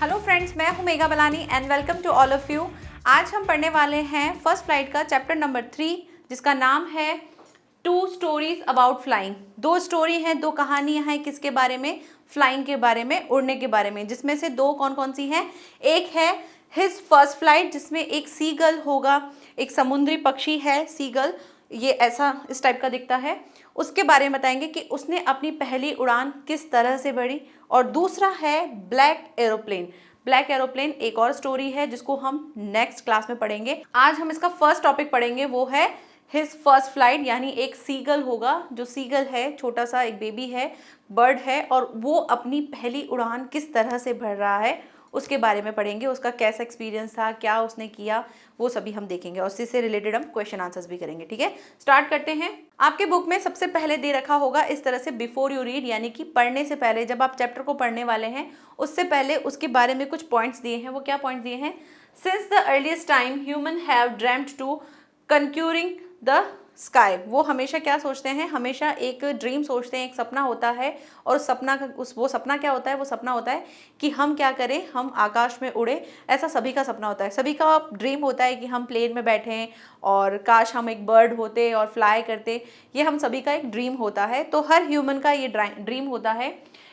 Hello friends, मैं हूं Megha Balani and welcome to all of you. आज हम पढ़ने वाले हैं फर्स्ट फ्लाइट का चैप्टर नंबर 3, जिसका नाम है 2 स्टोरीज अबाउट फ्लाइंग। 2 स्टोरी हैं, 2 कहानियां हैं। किसके बारे में? फ्लाइंग के बारे में, उड़ने के बारे में। जिसमें से 2 कौन कौन सी हैं? एक है हिज फर्स्ट फ्लाइट, जिसमें एक सीगल होगा, एक समुद्री पक्षी है सीगल, ये ऐसा इस टाइप का दिखता है। उसके बारे में बताएंगे कि उसने अपनी पहली उड़ान किस तरह से भरी। और दूसरा है ब्लैक एरोप्लेन। ब्लैक एरोप्लेन एक और स्टोरी है जिसको हम नेक्स्ट क्लास में पढ़ेंगे। आज हम इसका फर्स्ट टॉपिक पढ़ेंगे, वो है हिज फर्स्ट फ्लाइट, यानी एक सीगल होगा। जो सीगल है, छोटा सा एक बेबी है, बर्ड है, और वो अपनी पहली उड़ान किस तरह से भर रहा है उसके बारे में पढ़ेंगे। उसका कैसा एक्सपीरियंस था, क्या उसने किया, वो सभी हम देखेंगे और उसी से रिलेटेड हम क्वेश्चन आंसर्स भी करेंगे। ठीक है, स्टार्ट करते हैं। आपके बुक में सबसे पहले दे रखा होगा इस तरह से बिफोर यू रीड, यानी कि पढ़ने से पहले, जब आप चैप्टर को पढ़ने वाले हैं उससे पहले उसके बारे में कुछ पॉइंट्स दिए हैं। वो क्या पॉइंट्स दिए हैं? Since the earliest time human have dreamed to conquering the sky. वो हमेशा क्या सोचते हैं? हमेशा एक ड्रीम सोचते हैं, एक सपना होता है। और सपना का वो सपना क्या होता है? वो सपना होता है कि हम क्या करें, हम आकाश में उड़े। ऐसा सभी का सपना होता है, सभी का ड्रीम होता है कि हम प्लेन में बैठें और काश हम एक बर्ड होते और फ्लाई करते। ये हम सभी का एक ड्रीम होता है, तो हर ह्यूमन का ये ड्रीम होता है।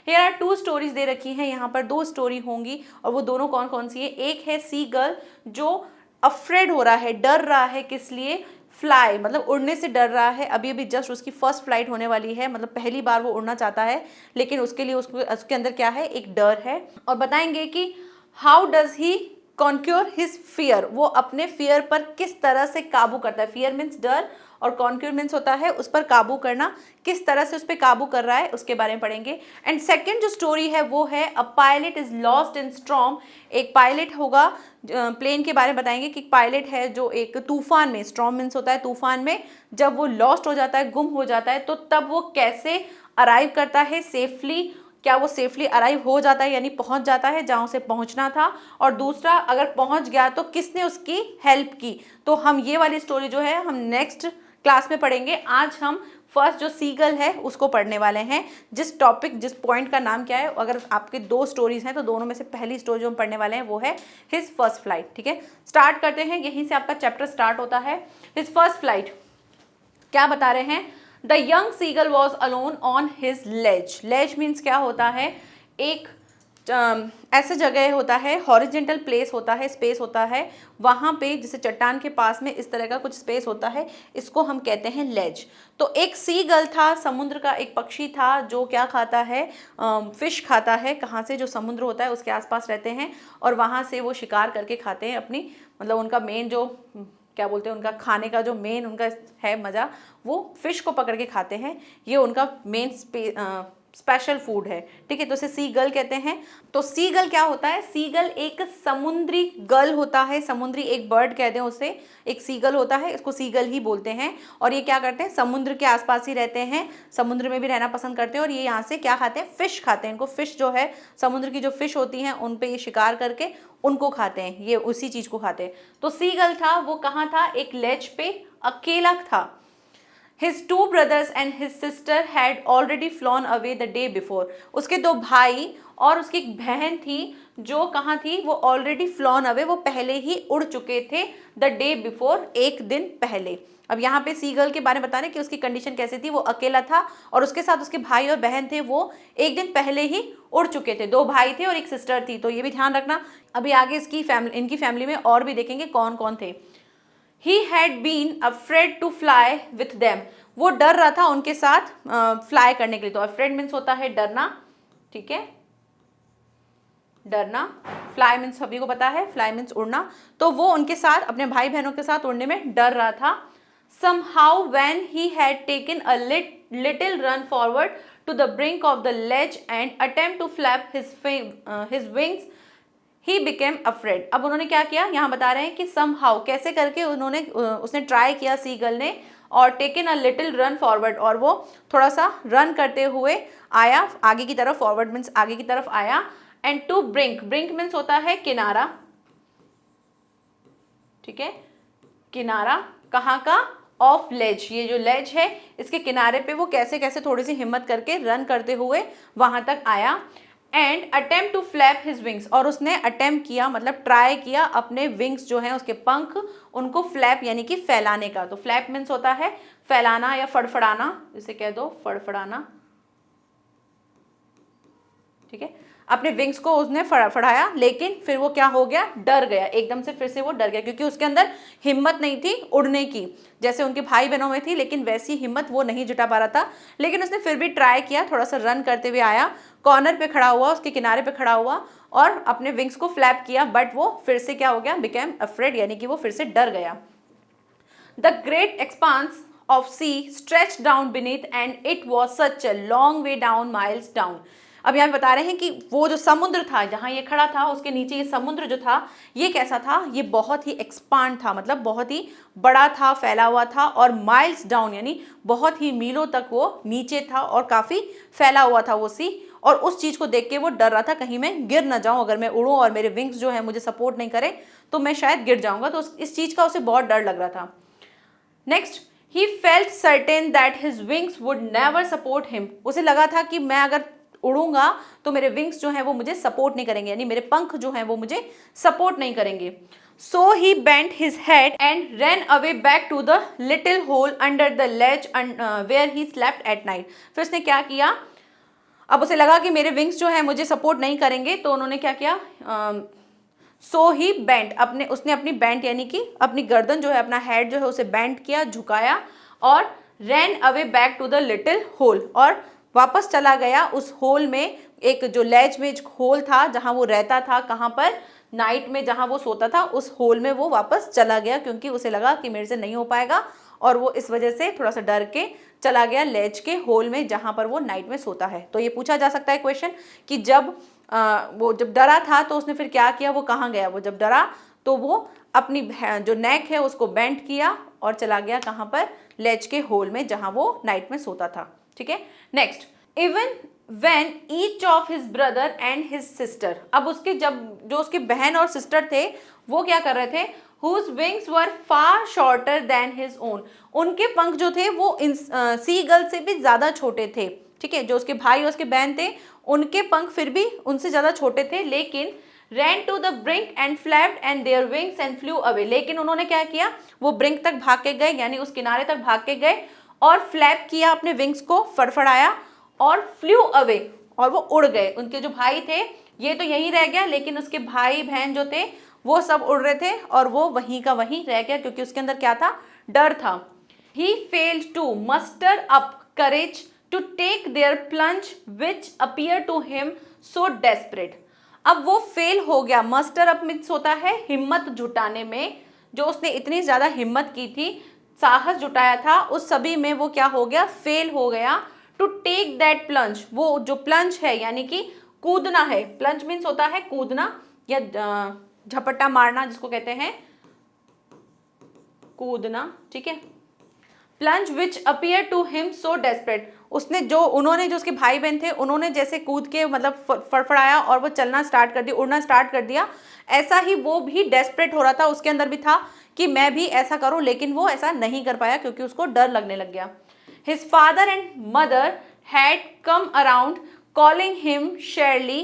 Here are 2 स्टोरीज दे रखी हैं, यहाँ पर 2 स्टोरी होंगी और वो दोनों कौन कौन सी है? एक है सी गर्ल जो अफ्रेड हो रहा है, डर रहा है। किस लिए? फ्लाई, मतलब उड़ने से डर रहा है। अभी अभी जस्ट उसकी फर्स्ट फ्लाइट होने वाली है, मतलब पहली बार वो उड़ना चाहता है, लेकिन उसके लिए उसके अंदर क्या है? एक डर है। और बताएंगे कि how does he conquer his fear, वो अपने फियर पर किस तरह से काबू करता है। फियर मीन्स डर और कॉन्क्योर मीन्स होता है उस पर काबू करना। किस तरह से उस पर काबू कर रहा है उसके बारे में पढ़ेंगे। एंड सेकंड जो स्टोरी है वो है a pilot is lost in storm. एक पायलट होगा, प्लेन के बारे में बताएंगे कि पायलट है जो एक तूफान में, स्टॉर्म मीन्स होता है तूफान में, जब वो लॉस्ट हो जाता है, गुम हो जाता है, तो तब वो कैसे अराइव करता है सेफली। क्या वो सेफली अराइव हो जाता है, यानी पहुंच जाता है जहां उसे पहुंचना था। और दूसरा, अगर पहुंच गया तो किसने उसकी हेल्प की। तो हम ये वाली स्टोरी जो है हम नेक्स्ट क्लास में पढ़ेंगे। आज हम फर्स्ट जो सीगल है उसको पढ़ने वाले हैं। जिस पॉइंट का नाम क्या है? अगर आपके 2 स्टोरीज हैं तो दोनों में से पहली स्टोरी जो हम पढ़ने वाले हैं वो है हिज फर्स्ट फ्लाइट। ठीक है, स्टार्ट करते हैं। यहीं से आपका चैप्टर स्टार्ट होता है। हिज फर्स्ट फ्लाइट क्या बता रहे हैं? The young seagull was alone on his ledge. Ledge means क्या होता है? एक ऐसा जगह होता है, हॉरिजेंटल प्लेस होता है, स्पेस होता है वहाँ पे, जैसे चट्टान के पास में इस तरह का कुछ स्पेस होता है, इसको हम कहते हैं लेज। तो एक सी गर्ल था, समुद्र का एक पक्षी था जो क्या खाता है? फिश खाता है। कहाँ से? जो समुद्र होता है उसके आसपास रहते हैं और वहाँ से वो शिकार करके खाते हैं अपनी, मतलब उनका मेन जो क्या बोलते हैं, उनका खाने का जो मेन उनका है मज़ा, वो फिश को पकड़ के खाते हैं। ये उनका मेन स्पेशल फूड है। ठीक है, तो इसे सी गर्ल कहते हैं। तो सी गर्ल क्या होता है? सी गर्ल एक समुद्री गर्ल होता है, समुद्री एक बर्ड कह दें उसे, एक सी गर्ल होता है, इसको सी गर्ल ही बोलते हैं। और ये क्या करते हैं? समुद्र के आसपास ही रहते हैं, समुद्र में भी रहना पसंद करते हैं। और ये यहाँ से क्या खाते हैं? फिश खाते हैं। इनको फिश जो है, समुद्र की जो फिश होती हैं उन पे ये शिकार करके उनको खाते हैं, ये उसी चीज को खाते हैं। तो सी गर्ल था, वो कहाँ था? एक लेज पे अकेला था। His 2 brothers and his sister had already flown away the day before. उसके 2 भाई और उसकी एक बहन थी जो कहाँ थी? वो ऑलरेडी फ्लॉन अवे, वो पहले ही उड़ चुके थे। द डे बिफोर, एक दिन पहले। अब यहाँ पे सी गर्ल के बारे में बता रहे कि उसकी कंडीशन कैसी थी? वो अकेला था और उसके साथ उसके भाई और बहन थे, वो एक दिन पहले ही उड़ चुके थे। 2 भाई थे और एक सिस्टर थी, तो ये भी ध्यान रखना। अभी आगे इनकी फैमिली में और भी देखेंगे कौन कौन थे। He had been afraid to fly with them. वो डर रहा था उनके साथ फ्लाई करने के लिए। तो afraid मीन्स होता है डरना। ठीक है, डरना। फ्लाई मीन्स सभी को पता है, फ्लाई मीन्स उड़ना। तो वो उनके साथ, अपने भाई बहनों के साथ उड़ने में डर रहा था। Somehow when he had taken a little run forward to the brink of the ledge and attempt to flap his wings, he became afraid. अब उन्होंने क्या किया? यहाँ बता रहे हैं कि समहाउ, कैसे करके उसने ट्राई किया सी गर्ल ने, और taken a little run forward, और वो थोड़ा सा रन करते हुए आया आगे की तरफ। फॉरवर्ड मीन्स आगे की तरफ आया। And to brink, brink means होता है किनारा। ठीक है, किनारा कहाँ का? Of ledge. ये जो लेज है इसके किनारे पे वो कैसे कैसे थोड़ी सी हिम्मत करके रन करते हुए वहां तक आया। And attempt to flap his wings, और उसने अटेम्प्ट किया मतलब ट्राई किया अपने विंग्स जो हैं उसके पंख उनको फ्लैप यानी कि फैलाने का। तो फ्लैप मीन्स होता है फैलाना या फड़फड़ाना, इसे कह दो फड़फड़ाना, ठीक है। अपने विंग्स को उसने फड़फड़ाया, लेकिन फिर वो क्या हो गया, डर गया एकदम से, फिर से वो डर गया क्योंकि उसके अंदर हिम्मत नहीं थी उड़ने की, जैसे उनके भाई बहनों में थी, लेकिन वैसी हिम्मत वो नहीं जुटा पा रहा था। लेकिन उसने फिर भी ट्राई किया, थोड़ा सा रन करते हुए आया, कॉर्नर पे खड़ा हुआ, उसके किनारे पे खड़ा हुआ और अपने विंग्स को फ्लैप किया, बट वो फिर से क्या हो गया, बिकेम अफ्रेड, यानी कि वो फिर से डर गया। The great expanse of sea stretched down beneath and it was such a long way down, miles down। अब यहाँ बता रहे हैं कि वो जो समुद्र था जहाँ ये खड़ा था उसके नीचे ये समुद्र जो था ये कैसा था, ये बहुत ही एक्सपांड था, मतलब बहुत ही बड़ा था, फैला हुआ था, और माइल्स डाउन यानी बहुत ही मीलों तक वो नीचे था और काफ़ी फैला हुआ था वो सी। और उस चीज़ को देख के वो डर रहा था कहीं मैं गिर ना जाऊँ, अगर मैं उड़ूँ और मेरे विंग्स जो है मुझे सपोर्ट नहीं करें तो मैं शायद गिर जाऊँगा, तो इस चीज़ का उसे बहुत डर लग रहा था। Next, he felt certain that his wings would never support him। उसे लगा था कि मैं अगर उड़ूंगा तो मेरे विंग्स जो हैं वो मुझे सपोर्ट नहीं करेंगे, यानी मेरे पंख जो हैं वो मुझे सपोर्ट नहीं करेंगे। So he bent his head and ran away back to the little hole under the ledge where he slept at night। फिर उसने क्या किया, अब उसे लगा कि मेरे विंग्स जो हैं मुझे सपोर्ट नहीं करेंगे, तो उन्होंने क्या किया, सो ही बेंट, उसने अपनी बेंट यानी कि अपनी गर्दन जो है, अपना हेड जो है उसे बेंट किया, झुकाया, और ran away back to the little hole, और वापस चला गया उस होल में, एक जो लेज में एक होल था जहां वो रहता था, कहां पर, नाइट में जहां वो सोता था, उस होल में वो वापस चला गया क्योंकि उसे लगा कि मेरे से नहीं हो पाएगा, और वो इस वजह से थोड़ा सा डर के चला गया लेज के होल में जहां पर वो नाइट में सोता है। तो ये पूछा जा सकता है क्वेश्चन कि जब वो जब डरा था तो उसने फिर क्या किया, वो कहाँ गया, वो जब डरा तो वो अपनी जो नेक है उसको बेंड किया और चला गया कहाँ पर, लेज के होल में जहाँ वो नाइट में सोता था, ठीक है। Next, even when each of his brother and his sister, अब उसके जो उसके बहन और सिस्टर थे वो क्या कर रहे थे, whose wings were far shorter than his own, उनके पंख जो थे वो सी गर्ल से भी ज़्यादा छोटे थे, ठीक है। जो उसके भाई और उसके बहन थे उनके पंख फिर भी उनसे ज़्यादा छोटे थे, लेकिन ran to the brink and flapped and their wings and flew away, लेकिन उन्होंने क्या किया, वो ब्रिंक तक भाग के गए, यानी उस किनारे तक भाग के गए और फ्लैप किया अपने विंग्स को, फड़फड़ाया और फ्लू अवे, और वो उड़ गए। उनके जो भाई थे ये तो यहीं रह गया, लेकिन उसके भाई बहन जो थे वो सब उड़ रहे थे और वो वहीं का वहीं रह गया क्योंकि उसके अंदर क्या था, डर था। He failed to muster up courage to take their plunge which appeared to him so desperate। अब वो फेल हो गया, मस्टर अप मीन्स होता है हिम्मत जुटाने में, जो उसने इतनी ज़्यादा हिम्मत की थी, साहस जुटाया था, उस सभी में वो क्या हो गया, फेल हो गया। टू टेक दैट प्लंज, वो जो प्लंज है यानी कि कूदना है, प्लंज मीन्स होता है कूदना या झपट्टा मारना जिसको कहते हैं कूदना, ठीक है। Plunge which appear to him so desperate, उन्होंने जो उसके भाई बहन थे उन्होंने जैसे कूद के मतलब फड़फड़ाया और वो चलना स्टार्ट कर दिया, उड़ना स्टार्ट कर दिया, ऐसा ही वो भी डेस्परेट हो रहा था, उसके अंदर भी था कि मैं भी ऐसा करूं, लेकिन वो ऐसा नहीं कर पाया क्योंकि उसको डर लगने लग गया। His father and mother had come around calling him sharply,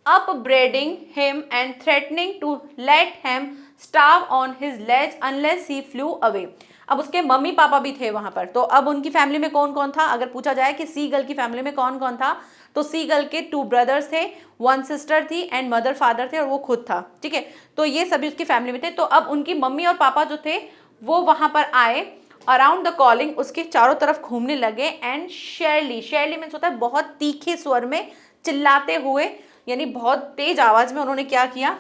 upbraiding him and threatening to let him starve on his ledge unless he flew away। अब उसके मम्मी पापा भी थे वहां पर, तो अब उनकी फैमिली में कौन कौन था, अगर पूछा जाए कि सी गर्ल की फैमिली में कौन कौन था, तो सी गर्ल के 2 ब्रदर्स थे, 1 सिस्टर थी एंड मदर फादर थे और वो खुद था, ठीक है। तो ये सभी उसकी फैमिली में थे। तो अब उनकी मम्मी और पापा जो थे वो वहां पर आए, अराउंड द कॉलिंग, उसके चारों तरफ घूमने लगे, एंड शेयरली, शेयरली मीन्स होता है बहुत तीखे स्वर में, चिल्लाते हुए, यानी बहुत तेज आवाज में उन्होंने क्या किया,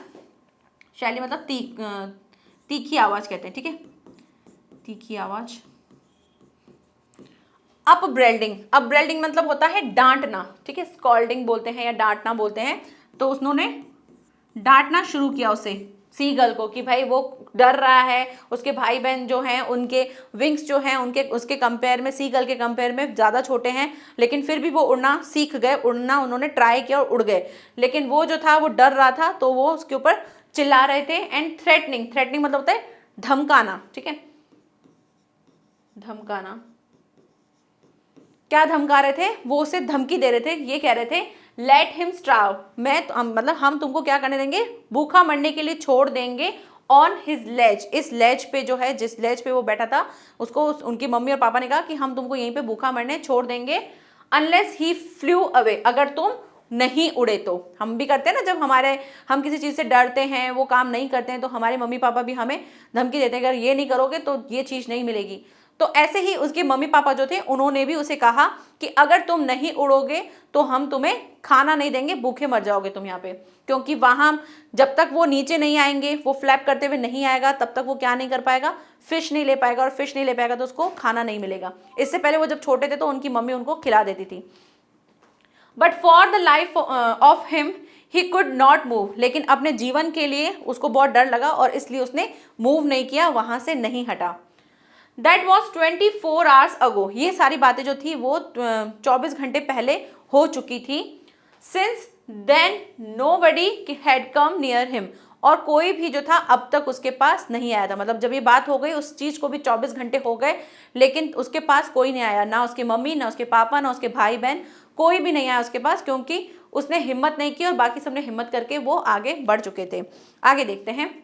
शैली मतलब तीखी आवाज कहते हैं, ठीक है, तीखी आवाज। अपब्रेल्डिंग मतलब होता है डांटना, ठीक है, स्कॉल्डिंग बोलते हैं या डांटना बोलते हैं। तो उन्होंने डांटना शुरू किया उसे, सी गर्ल को, कि भाई वो डर रहा है, उसके भाई बहन जो हैं उनके विंग्स जो हैं उनके उसके कंपेयर में, सी गर्ल के कंपेयर में ज़्यादा छोटे हैं, लेकिन फिर भी वो उड़ना सीख गए, उड़ना उन्होंने ट्राई किया और उड़ गए, लेकिन वो जो था वो डर रहा था, तो वो उसके ऊपर चिल्ला रहे थे। एंड थ्रेटनिंग मतलब होता है धमकाना, ठीक है, धमकाना। क्या धमका रहे थे, वो उसे धमकी दे रहे थे, ये कह रहे थे लेट हिम स्टार्व, मतलब हम तुमको क्या करने देंगे, भूखा मरने के लिए छोड़ देंगे ऑन हिज लेज, इस लेज पे जो है, जिस लेज पे वो बैठा था उसको उनकी मम्मी और पापा ने कहा कि हम तुमको यहीं पे भूखा मरने छोड़ देंगे, अनलेस ही फ्लू अवे, अगर तुम नहीं उड़े तो। हम भी करते हैं ना, जब हम किसी चीज़ से डरते हैं, वो काम नहीं करते हैं, तो हमारे मम्मी पापा भी हमें धमकी देते हैं अगर ये नहीं करोगे तो ये चीज़ नहीं मिलेगी। तो ऐसे ही उसके मम्मी पापा जो थे उन्होंने भी उसे कहा कि अगर तुम नहीं उड़ोगे तो हम तुम्हें खाना नहीं देंगे, भूखे मर जाओगे तुम यहाँ पे, क्योंकि वहाँ जब तक वो नीचे नहीं आएंगे, वो फ्लैप करते हुए नहीं आएगा, तब तक वो क्या नहीं कर पाएगा, फिश नहीं ले पाएगा, और फिश नहीं ले पाएगा तो उसको खाना नहीं मिलेगा। इससे पहले वो जब छोटे थे तो उनकी मम्मी उनको खिला देती थी। But for the life of him he could not move, लेकिन अपने जीवन के लिए उसको बहुत डर लगा और इसलिए उसने मूव नहीं किया, वहां से नहीं हटा। दैट वॉज 24 आवर्स अगो, ये सारी बातें जो थी वो 24 घंटे पहले हो चुकी थी। Since then nobody had come near him, और कोई भी जो था अब तक उसके पास नहीं आया था। मतलब जब ये बात हो गई उस चीज़ को भी 24 घंटे हो गए, लेकिन उसके पास कोई नहीं आया, ना उसकी मम्मी, ना उसके पापा, ना उसके भाई बहन, कोई भी नहीं आया उसके पास, क्योंकि उसने हिम्मत नहीं की और बाकी सबने हिम्मत करके वो आगे बढ़ चुके थे। आगे देखते हैं।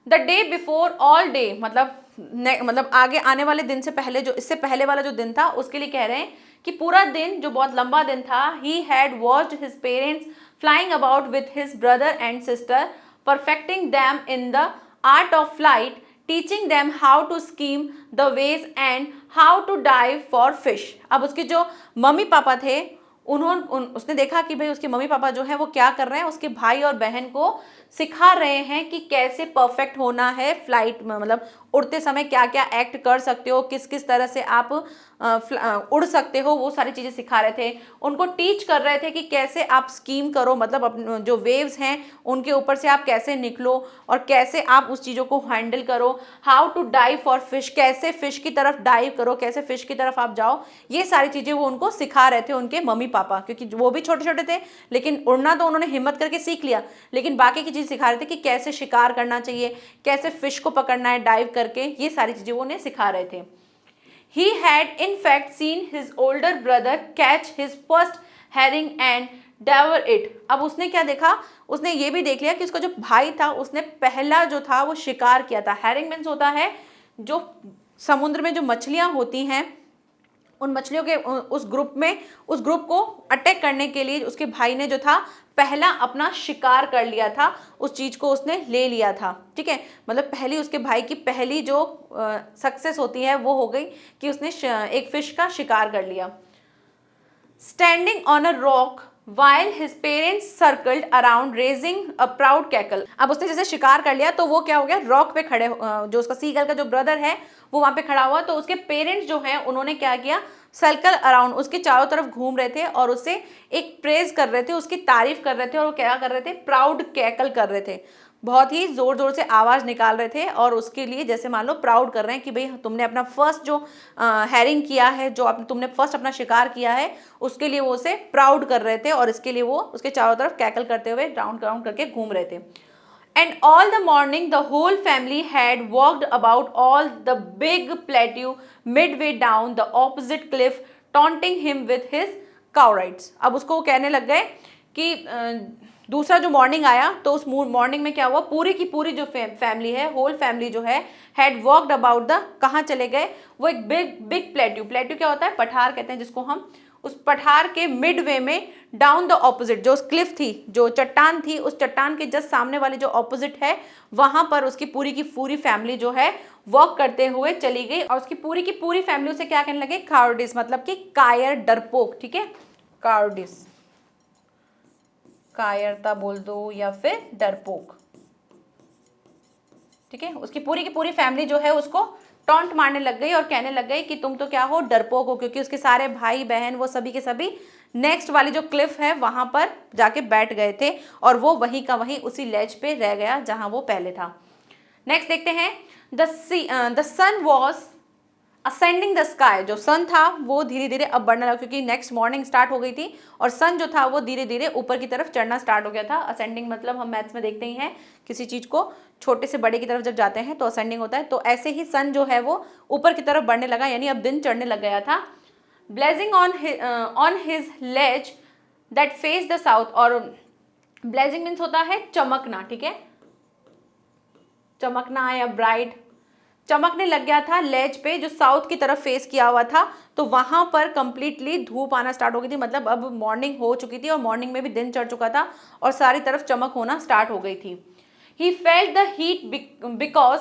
The day before all day, मतलब आगे आने वाले दिन से पहले, जो इससे पहले वाला जो दिन था उसके लिए कह रहे हैं कि पूरा दिन जो बहुत लंबा दिन था, he had watched his parents flying about with his brother and sister, perfecting them in the art of flight, teaching them how to skim the waves and how to dive for fish. अब उसके जो mummy papa थे उसने देखा कि भाई उसके mummy papa जो है वो क्या कर रहे हैं, उसके भाई और बहन को सिखा रहे हैं कि कैसे परफेक्ट होना है फ्लाइट में, मतलब उड़ते समय क्या क्या एक्ट कर सकते हो, किस किस तरह से आप उड़ सकते हो, वो सारी चीज़ें सिखा रहे थे। उनको टीच कर रहे थे कि कैसे आप स्कीम करो, मतलब जो वेव्स हैं उनके ऊपर से आप कैसे निकलो और कैसे आप उस चीज़ों को हैंडल करो। How to dive for fish, कैसे फिश की तरफ डाइव करो, कैसे फिश की तरफ आप जाओ, ये सारी चीज़ें वो उनको सिखा रहे थे उनके मम्मी पापा, क्योंकि वो भी छोटे छोटे थे, लेकिन उड़ना तो उन्होंने हिम्मत करके सीख लिया, लेकिन बाकी की चीज़ सिखा रहे थे कि कैसे शिकार करना चाहिए, कैसे फिश को पकड़ना है डाइव करके, ये सारी चीज़ें वो उन्हें सिखा रहे थे। He had in fact seen his older brother catch his first herring and devour it. अब उसने क्या देखा, उसने ये भी देख लिया कि उसका जो भाई था उसने पहला जो था वो शिकार किया था। हैरिंग मीन्स होता है जो समुद्र में जो मछलियाँ होती हैं, उन मछलियों के उस ग्रुप को अटैक करने के लिए उसके भाई ने जो था पहला अपना शिकार कर लिया था, उस चीज़ को उसने ले लिया था। ठीक है, मतलब पहली उसके भाई की पहली जो सक्सेस होती है वो हो गई कि उसने एक फिश का शिकार कर लिया। Standing on a rock while his parents circled around raising a proud cackle। अब उसने जैसे शिकार कर लिया तो वो क्या हो गया, रॉक पे खड़े, जो उसका सीगल का जो ब्रदर है वो वहाँ पे खड़ा हुआ, तो उसके पेरेंट्स जो हैं उन्होंने क्या किया, सर्कल अराउंड उसके चारों तरफ घूम रहे थे और उसे एक प्रेज कर रहे थे, उसकी तारीफ कर रहे थे, और वो क्या कर रहे थे, प्राउड कैकल कर रहे थे, बहुत ही ज़ोर ज़ोर से आवाज़ निकाल रहे थे, और उसके लिए जैसे मान लो प्राउड कर रहे हैं कि भाई तुमने अपना फर्स्ट जो हैरिंग किया है, जो तुमने फर्स्ट अपना शिकार किया है, उसके लिए वो उसे प्राउड कर रहे थे, और इसके लिए वो उसके चारों तरफ कैकल करते हुए राउंड राउंड करके घूम रहे थे। And all the morning the whole family had walked about all the big plateau midway down the opposite cliff, taunting him with his cowardice। अब उसको वो कहने लग गए कि दूसरा जो मॉर्निंग आया तो उस मॉर्निंग में क्या हुआ, पूरी की पूरी जो फैमिली है, होल फैमिली जो है, हैड वॉकड अबाउट द, कहाँ चले गए, वो एक बिग प्लेट्यू, प्लेट्यू क्या होता है, पठार कहते हैं जिसको हम, उस पठार के मिडवे में डाउन द ऑपोजिट, जो क्लिफ थी, जो चट्टान थी, उस चट्टान के जस्ट सामने वाली जो ऑपोजिट है वहां पर उसकी पूरी की पूरी फैमिली जो है वॉक करते हुए चली गई, और उसकी पूरी फैमिली उसे क्या कहने लगे, कावर्डिस, मतलब कि कायर, डरपोक। ठीक है, कावर्डिस, कायरता बोल दो या फिर डरपोक। ठीक है, उसकी पूरी की पूरी फैमिली जो है उसको टॉन्ट मारने लग गई और कहने लग गई कि तुम तो क्या हो, डरपोक हो, क्योंकि उसके सारे भाई बहन वो सभी के सभी नेक्स्ट वाली जो क्लिफ है वहां पर जाके बैठ गए थे, और वो वहीं का वहीं उसी लेज पे रह गया जहां वो पहले था। नेक्स्ट देखते हैं, the sun was ascending the sky, जो सन था वो धीरे धीरे अब बढ़ने लगा, क्योंकि नेक्स्ट मॉर्निंग स्टार्ट हो गई थी और सन जो था वो धीरे धीरे ऊपर की तरफ चढ़ना स्टार्ट हो गया था। असेंडिंग मतलब हम मैथ्स में देखते ही हैं, किसी चीज को छोटे से बड़े की तरफ जब जाते हैं तो असेंडिंग होता है। तो ऐसे ही सन जो है वो ऊपर की तरफ बढ़ने लगा, यानी अब दिन चढ़ने लग गया था। Blazing on his ledge that face the south, और ब्लेजिंग मीन्स होता है चमकना, ठीक है, चमकना या ब्राइट, चमकने लग गया था लेज पे जो साउथ की तरफ फेस किया हुआ था। तो वहां पर कंप्लीटली धूप आना स्टार्ट हो गई थी, मतलब अब मॉर्निंग हो चुकी थी और मॉर्निंग में भी दिन चढ़ चुका था और सारी तरफ चमक होना स्टार्ट हो गई थी। He felt the heat because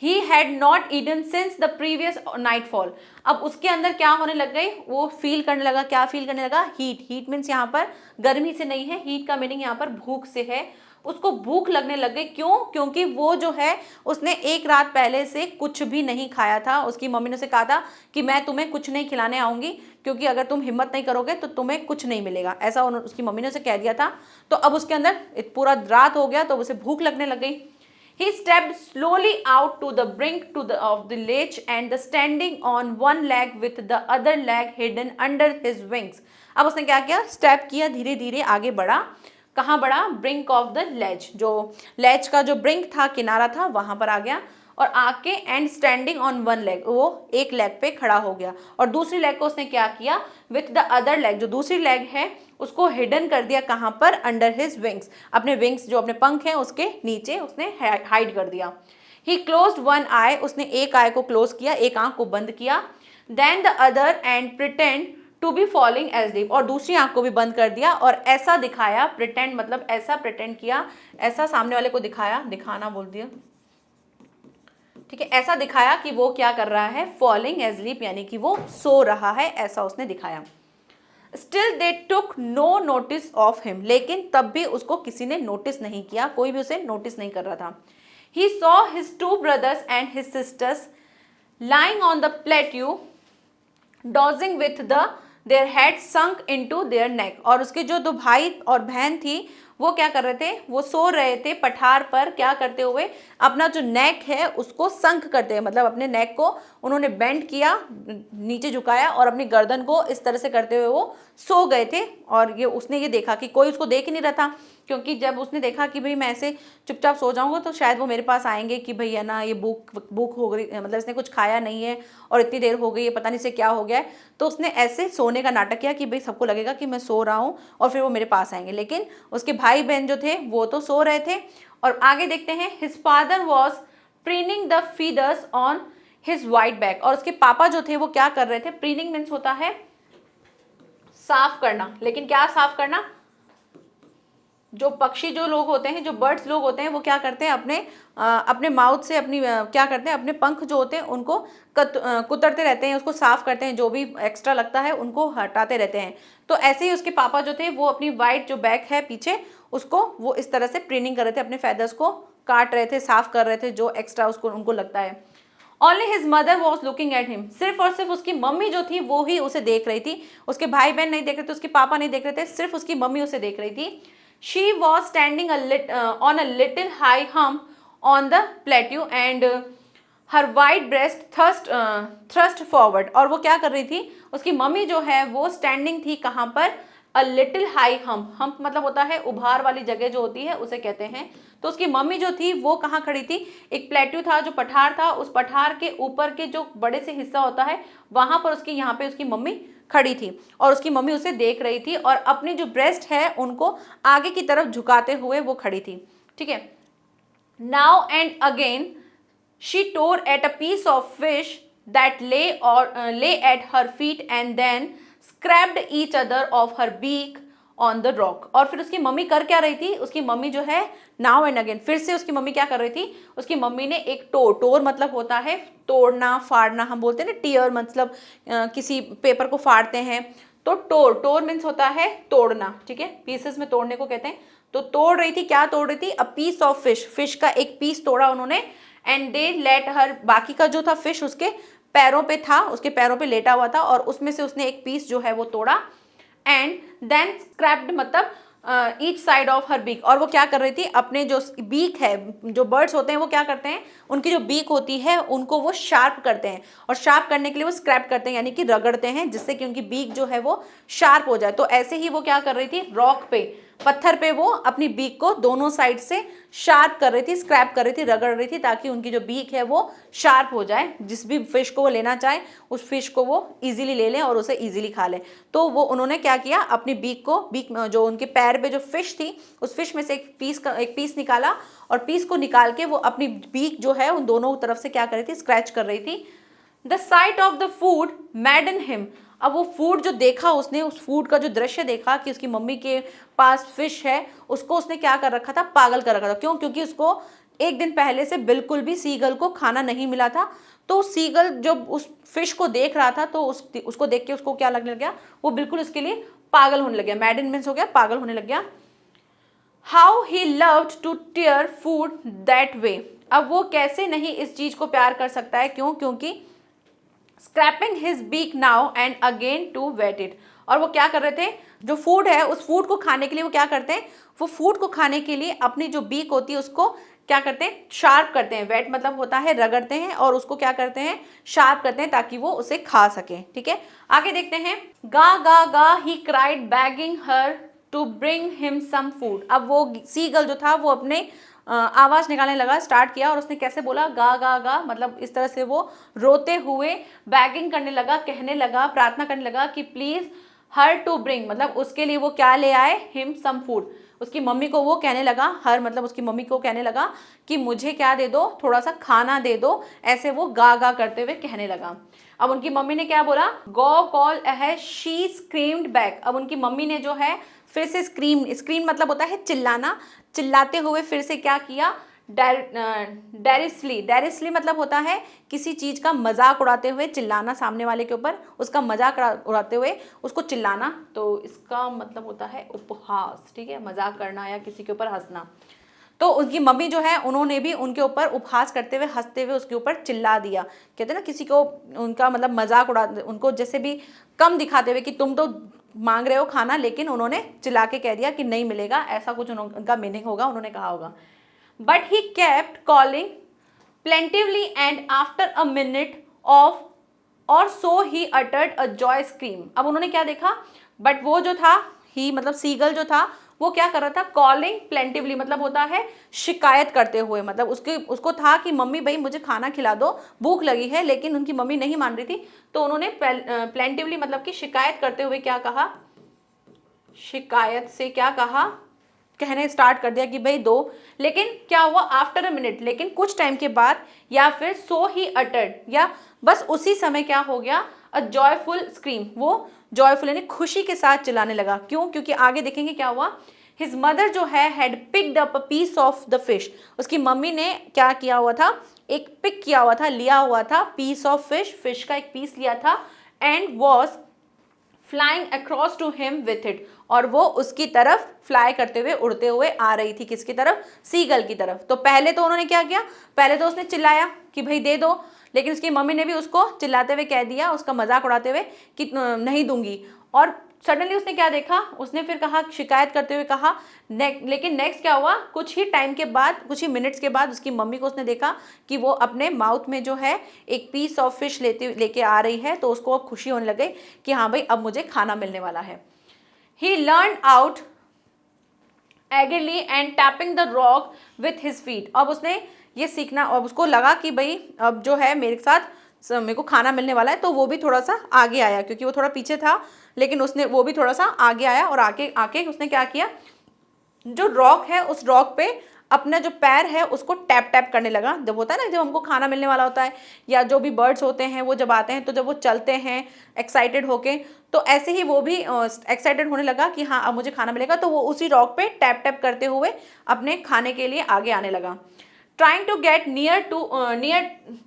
he had not eaten since the previous nightfall. अब उसके अंदर क्या होने लग गई, वो फील करने लगा, क्या फील करने लगा, हीट। हीट मीन्स यहाँ पर गर्मी से नहीं है, हीट का मीनिंग यहाँ पर भूख से है। उसको भूख लगने लग गई, क्यों, क्योंकि वो जो है उसने एक रात पहले से कुछ भी नहीं खाया था। उसकी मम्मी ने उसे कहा था कि मैं तुम्हें कुछ नहीं खिलाने आऊंगी, क्योंकि अगर तुम हिम्मत नहीं करोगे तो तुम्हें कुछ नहीं मिलेगा, ऐसा उसकी मम्मी ने उसे कह दिया था। तो अब उसके अंदर पूरा रात हो गया तो उसे भूख लगने लग गई। He stepped slowly out to the brink of the ledge and standing on one leg with the other leg hidden under his wings. अब उसने क्या किया, स्टेप किया, धीरे धीरे आगे बढ़ा। कहाँ बढ़ा, ब्रिंक ऑफ द लेज, जो लेज का जो ब्रिंक था, किनारा था, वहां पर आ गया और आके and standing on one leg, वो एक लेग पे खड़ा हो गया और दूसरी लेग को उसने क्या किया, विथ द अदर लेग, जो दूसरी लेग है उसको हिडन कर दिया, कहाँ पर, अंडर हिज विंग्स, अपने विंग्स जो अपने पंख हैं उसके नीचे उसने हाइड कर दिया। ही क्लोज्ड वन आई, उसने एक आई को क्लोज किया, एक आंख को बंद किया। Then the other end pretend to be falling asleep, और दूसरी आंख को भी बंद कर दिया और ऐसा दिखाया, प्रिटेंड मतलब ऐसा प्रिटेंड किया, ऐसा सामने वाले को दिखाया, दिखाना बोल दिया, ठीक है, ऐसा दिखाया कि वो क्या कर रहा है, फॉलिंग एस्लीप, यानी कि वो सो रहा है, ऐसा उसने दिखाया। Still they took no notice of him, लेकिन तब भी उसको किसी ने नोटिस नहीं किया, कोई भी उसे नोटिस नहीं कर रहा था। He saw his two brothers and his sisters lying on the plateau dodging with the their head sunk into their neck, और उसके जो दो भाई और बहन थी वो क्या कर रहे थे, वो सो रहे थे पठार पर, क्या करते हुए, अपना जो नेक है उसको संक करते हुए, मतलब अपने नेक को उन्होंने बेंड किया, नीचे झुकाया और अपनी गर्दन को इस तरह से करते हुए वो सो गए थे। और ये उसने ये देखा कि कोई उसको देख ही नहीं रहा था, क्योंकि जब उसने देखा कि भाई मैं ऐसे चुपचाप सो जाऊंगा तो शायद वो मेरे पास आएंगे कि भैया ना ये भूख हो गई, मतलब इसने कुछ खाया नहीं है और इतनी देर हो गई है, पता नहीं से क्या हो गया है। तो उसने ऐसे सोने का नाटक किया कि भाई सबको लगेगा कि मैं सो रहा हूँ और फिर वो मेरे पास आएंगे, लेकिन उसके भाई बहन जो थे वो तो सो रहे थे। और आगे देखते हैं, his father was preening the feathers on his white back, और उसके पापा जो थे वो क्या कर रहे थे, प्रीनिंग मीन्स होता है साफ करना, लेकिन क्या साफ करना, जो पक्षी जो लोग होते हैं, जो बर्ड्स लोग होते हैं, वो क्या करते हैं, अपने माउथ से अपनी क्या करते हैं, अपने पंख जो होते हैं उनको कुतरते रहते हैं, उसको साफ करते हैं, जो भी एक्स्ट्रा लगता है उनको हटाते रहते हैं। तो ऐसे ही उसके पापा जो थे वो अपनी वाइट जो बैक है पीछे, उसको वो इस तरह से प्रीनिंग कर रहे थे, अपने फेदर्स को काट रहे थे, साफ कर रहे थे, जो एक्स्ट्रा उसको उनको लगता है। Only his mother was looking at him, सिर्फ और सिर्फ उसकी मम्मी जो थी वो ही उसे देख रही थी, उसके भाई बहन नहीं देख रहे थे, उसके पापा नहीं देख रहे थे, सिर्फ उसकी मम्मी उसे देख रही थी। She was standing on a little high hump on the plateau and her white breast thrust forward, और वो क्या कर रही थी, उसकी मम्मी जो है वो स्टैंडिंग थी, कहाँ पर, a little high hump, hump मतलब होता है उभार वाली जगह जो होती है उसे कहते हैं। तो उसकी मम्मी जो थी वो कहाँ खड़ी थी, एक प्लेट्यू था जो पठार था, उस पठार के ऊपर के जो बड़े से हिस्सा होता है वहां पर उसकी, यहाँ पे उसकी मम्मी खड़ी थी और उसकी मम्मी उसे देख रही थी और अपनी जो ब्रेस्ट है उनको आगे की तरफ झुकाते हुए वो खड़ी थी, ठीक है। Now and again she tore at a piece of fish that lay at her feet and then scraped each other of her beak on the rock। और फिर उसकी मम्मी कर क्या रही थी, उसकी मम्मी जो है नाउ एंड अगेन, फिर से उसकी मम्मी क्या कर रही थी, उसकी मम्मी ने एक टोर मतलब होता है तोड़ना फाड़ना, हम बोलते हैं ना टीयर, मतलब किसी पेपर को फाड़ते हैं, तो टोर मीन्स होता है तोड़ना, ठीक है, पीसेस में तोड़ने को कहते हैं। तो तोड़ रही थी, क्या तोड़ रही थी, अ पीस ऑफ फिश का एक पीस तोड़ा उन्होंने, एंड दे लेट हर, बाकी का जो था फिश उसके पैरों पे था, उसके पैरों पे लेटा हुआ था और उसमें से उसने एक पीस जो है वो तोड़ा, एंड देन स्क्रैप्ड मतलब each side of her beak, और वो क्या कर रही थी, अपने जो बीक है, जो बर्ड्स होते हैं वो क्या करते हैं, उनकी जो बीक होती है उनको वो शार्प करते हैं, और शार्प करने के लिए वो स्क्रैप करते हैं, यानी कि रगड़ते हैं, जिससे कि उनकी बीक जो है वो शार्प हो जाए। तो ऐसे ही वो क्या कर रही थी, रॉक पे, पत्थर पे वो अपनी बीक को दोनों साइड से शार्प कर रही थी, स्क्रैप कर रही थी, रगड़ रही थी, ताकि उनकी जो बीक है वो शार्प हो जाए, जिस भी फिश को वो लेना चाहे उस फिश को वो इजीली ले लें और उसे इजीली खा लें। तो वो उन्होंने क्या किया, अपनी बीक जो उनके पैर पे जो फिश थी, उस फिश में से एक पीस निकाला, और पीस को निकाल के वो अपनी बीक जो है उन दोनों तरफ से क्या कर रही थी, स्क्रैच कर रही थी। The site of the food मैडन him, अब वो फूड जो देखा उसने, उस फूड का जो दृश्य देखा कि उसकी मम्मी के पास फिश है, उसको उसने क्या कर रखा था, पागल कर रखा था। क्यों? क्योंकि उसको एक दिन पहले से बिल्कुल भी सीगल को खाना नहीं मिला था। तो सीगल जब उस फिश को देख रहा था तो उसको देख के उसको क्या लगने लग गया, वो बिल्कुल उसके लिए पागल होने लग गया। मैडन मीन्स हो गया पागल होने लग गया। How he loved to tear food that way, अब वो कैसे नहीं इस चीज को प्यार कर सकता है। क्यों? क्योंकि scraping his beak now and again to whet it, और वो क्या कर रहे थे, जो फूड है उस फूड को खाने के लिए वो क्या करते हैं, वो फूड को खाने के लिए अपनी जो बीक होती है उसको क्या करते हैं, शार्प करते हैं। वेट मतलब होता है रगड़ते हैं, और उसको क्या करते हैं, शार्प करते हैं, ताकि वो उसे खा सके। ठीक है, आगे देखते हैं। गा गा गा he cried begging her to bring him some food, अब वो सीगल जो था वो अपने आवाज निकालने लगा, स्टार्ट किया, और उसने कैसे बोला, गा गा गा, मतलब इस तरह से वो रोते हुए बैगिंग करने लगा, कहने लगा, प्रार्थना करने लगा कि प्लीज हर टू ब्रिंग, मतलब उसके लिए वो क्या ले आए, हिम सम फूड, उसकी मम्मी को वो कहने लगा, हर मतलब उसकी मम्मी को कहने लगा कि मुझे क्या दे दो, थोड़ा सा खाना दे दो, ऐसे वो गा गा करते हुए कहने लगा। अब उनकी मम्मी ने क्या बोला, go call ahead, she screamed back, अब उनकी मम्मी ने जो है फिर से स्क्रीम मतलब होता है चिल्लाना, चिल्लाते हुए फिर से क्या किया, डेरिसली मतलब होता है किसी चीज का मजाक उड़ाते हुए चिल्लाना, सामने वाले के ऊपर उसका मजाक उड़ाते हुए उसको चिल्लाना, तो इसका मतलब होता है उपहास। ठीक है, मजाक करना या किसी के ऊपर हंसना। तो उनकी मम्मी जो है उन्होंने भी उनके ऊपर उपहास करते हुए, हंसते हुए उसके ऊपर चिल्ला दिया। कहते हैं ना, किसी को उनका मतलब मजाक उड़ा, उनको जैसे भी कम दिखाते हुए कि तुम तो मांग रहे हो खाना, लेकिन उन्होंने चिल्ला के कह दिया कि नहीं मिलेगा, ऐसा कुछ उनका मीनिंग होगा, उन्होंने कहा होगा। But he kept calling plaintively and after a minute of or so he uttered a joy scream, अब उन्होंने क्या देखा, बट वो जो था, ही मतलब सीगल जो था वो क्या कर रहा था, कॉलिंग प्लेंटिवली मतलब होता है शिकायत करते हुए, मतलब उसको था कि मम्मी भाई मुझे खाना खिला दो, भूख लगी है, लेकिन उनकी मम्मी नहीं मान रही थी, तो उन्होंने प्लेंटिवली मतलब कि शिकायत करते हुए क्या कहा, शिकायत से क्या कहा, कहने स्टार्ट कर दिया कि भाई दो। लेकिन क्या हुआ, आफ्टर अ मिनट, लेकिन कुछ टाइम के बाद, या फिर सो ही अटर्ड, या बस उसी समय क्या हो गया, अ जॉयफुल स्क्रीम, वो जॉयफुल यानी खुशी के साथ चिल्लाने लगा। क्यों? क्योंकि आगे देखेंगे क्या हुआ, हिज मदर जो है had picked up a piece of the fish, उसकी मम्मी ने क्या किया हुआ था, एक पिक किया हुआ था, लिया हुआ था, पीस ऑफ फिश का एक पीस लिया था, and was flying across to him with it, और वो उसकी तरफ फ्लाई करते हुए, उड़ते हुए आ रही थी, किसकी तरफ, सीगल की तरफ। तो पहले तो उन्होंने क्या किया, पहले तो उसने चिल्लाया कि भाई दे दो, लेकिन उसकी मम्मी ने भी उसको चिल्लाते हुए कह दिया, उसका मजाक उड़ाते हुए कि नहीं दूंगी। और सडनली उसने क्या देखा, उसने फिर कहा, शिकायत करते हुए कहा, लेकिन नेक्स्ट क्या हुआ, कुछ ही टाइम के बाद, कुछ ही मिनट्स के बाद उसकी मम्मी को उसने देखा कि वो अपने माउथ में जो है एक पीस ऑफ फिश लेके आ रही है, तो उसको अब खुशी होने लगे कि हाँ भाई अब मुझे खाना मिलने वाला है। He leaned out eagerly and tapping the rock with his feet, अब उसने ये सीखना, अब उसको लगा कि भाई अब जो है मेरे साथ मेरे को खाना मिलने वाला है, तो वो भी थोड़ा सा आगे आया, क्योंकि वो थोड़ा पीछे था, लेकिन उसने वो भी थोड़ा सा आगे आया, और आके उसने क्या किया, जो रॉक है उस रॉक पे अपना जो पैर है उसको टैप टैप करने लगा। जब होता है ना, जब हमको खाना मिलने वाला होता है, या जो भी बर्ड्स होते हैं वो जब आते हैं, तो जब वो चलते हैं एक्साइटेड होके, तो ऐसे ही वो भी एक्साइटेड होने लगा कि हाँ अब मुझे खाना मिलेगा, तो वो उसी रॉक पे टैप टैप करते हुए अपने खाने के लिए आगे आने लगा। Trying to get near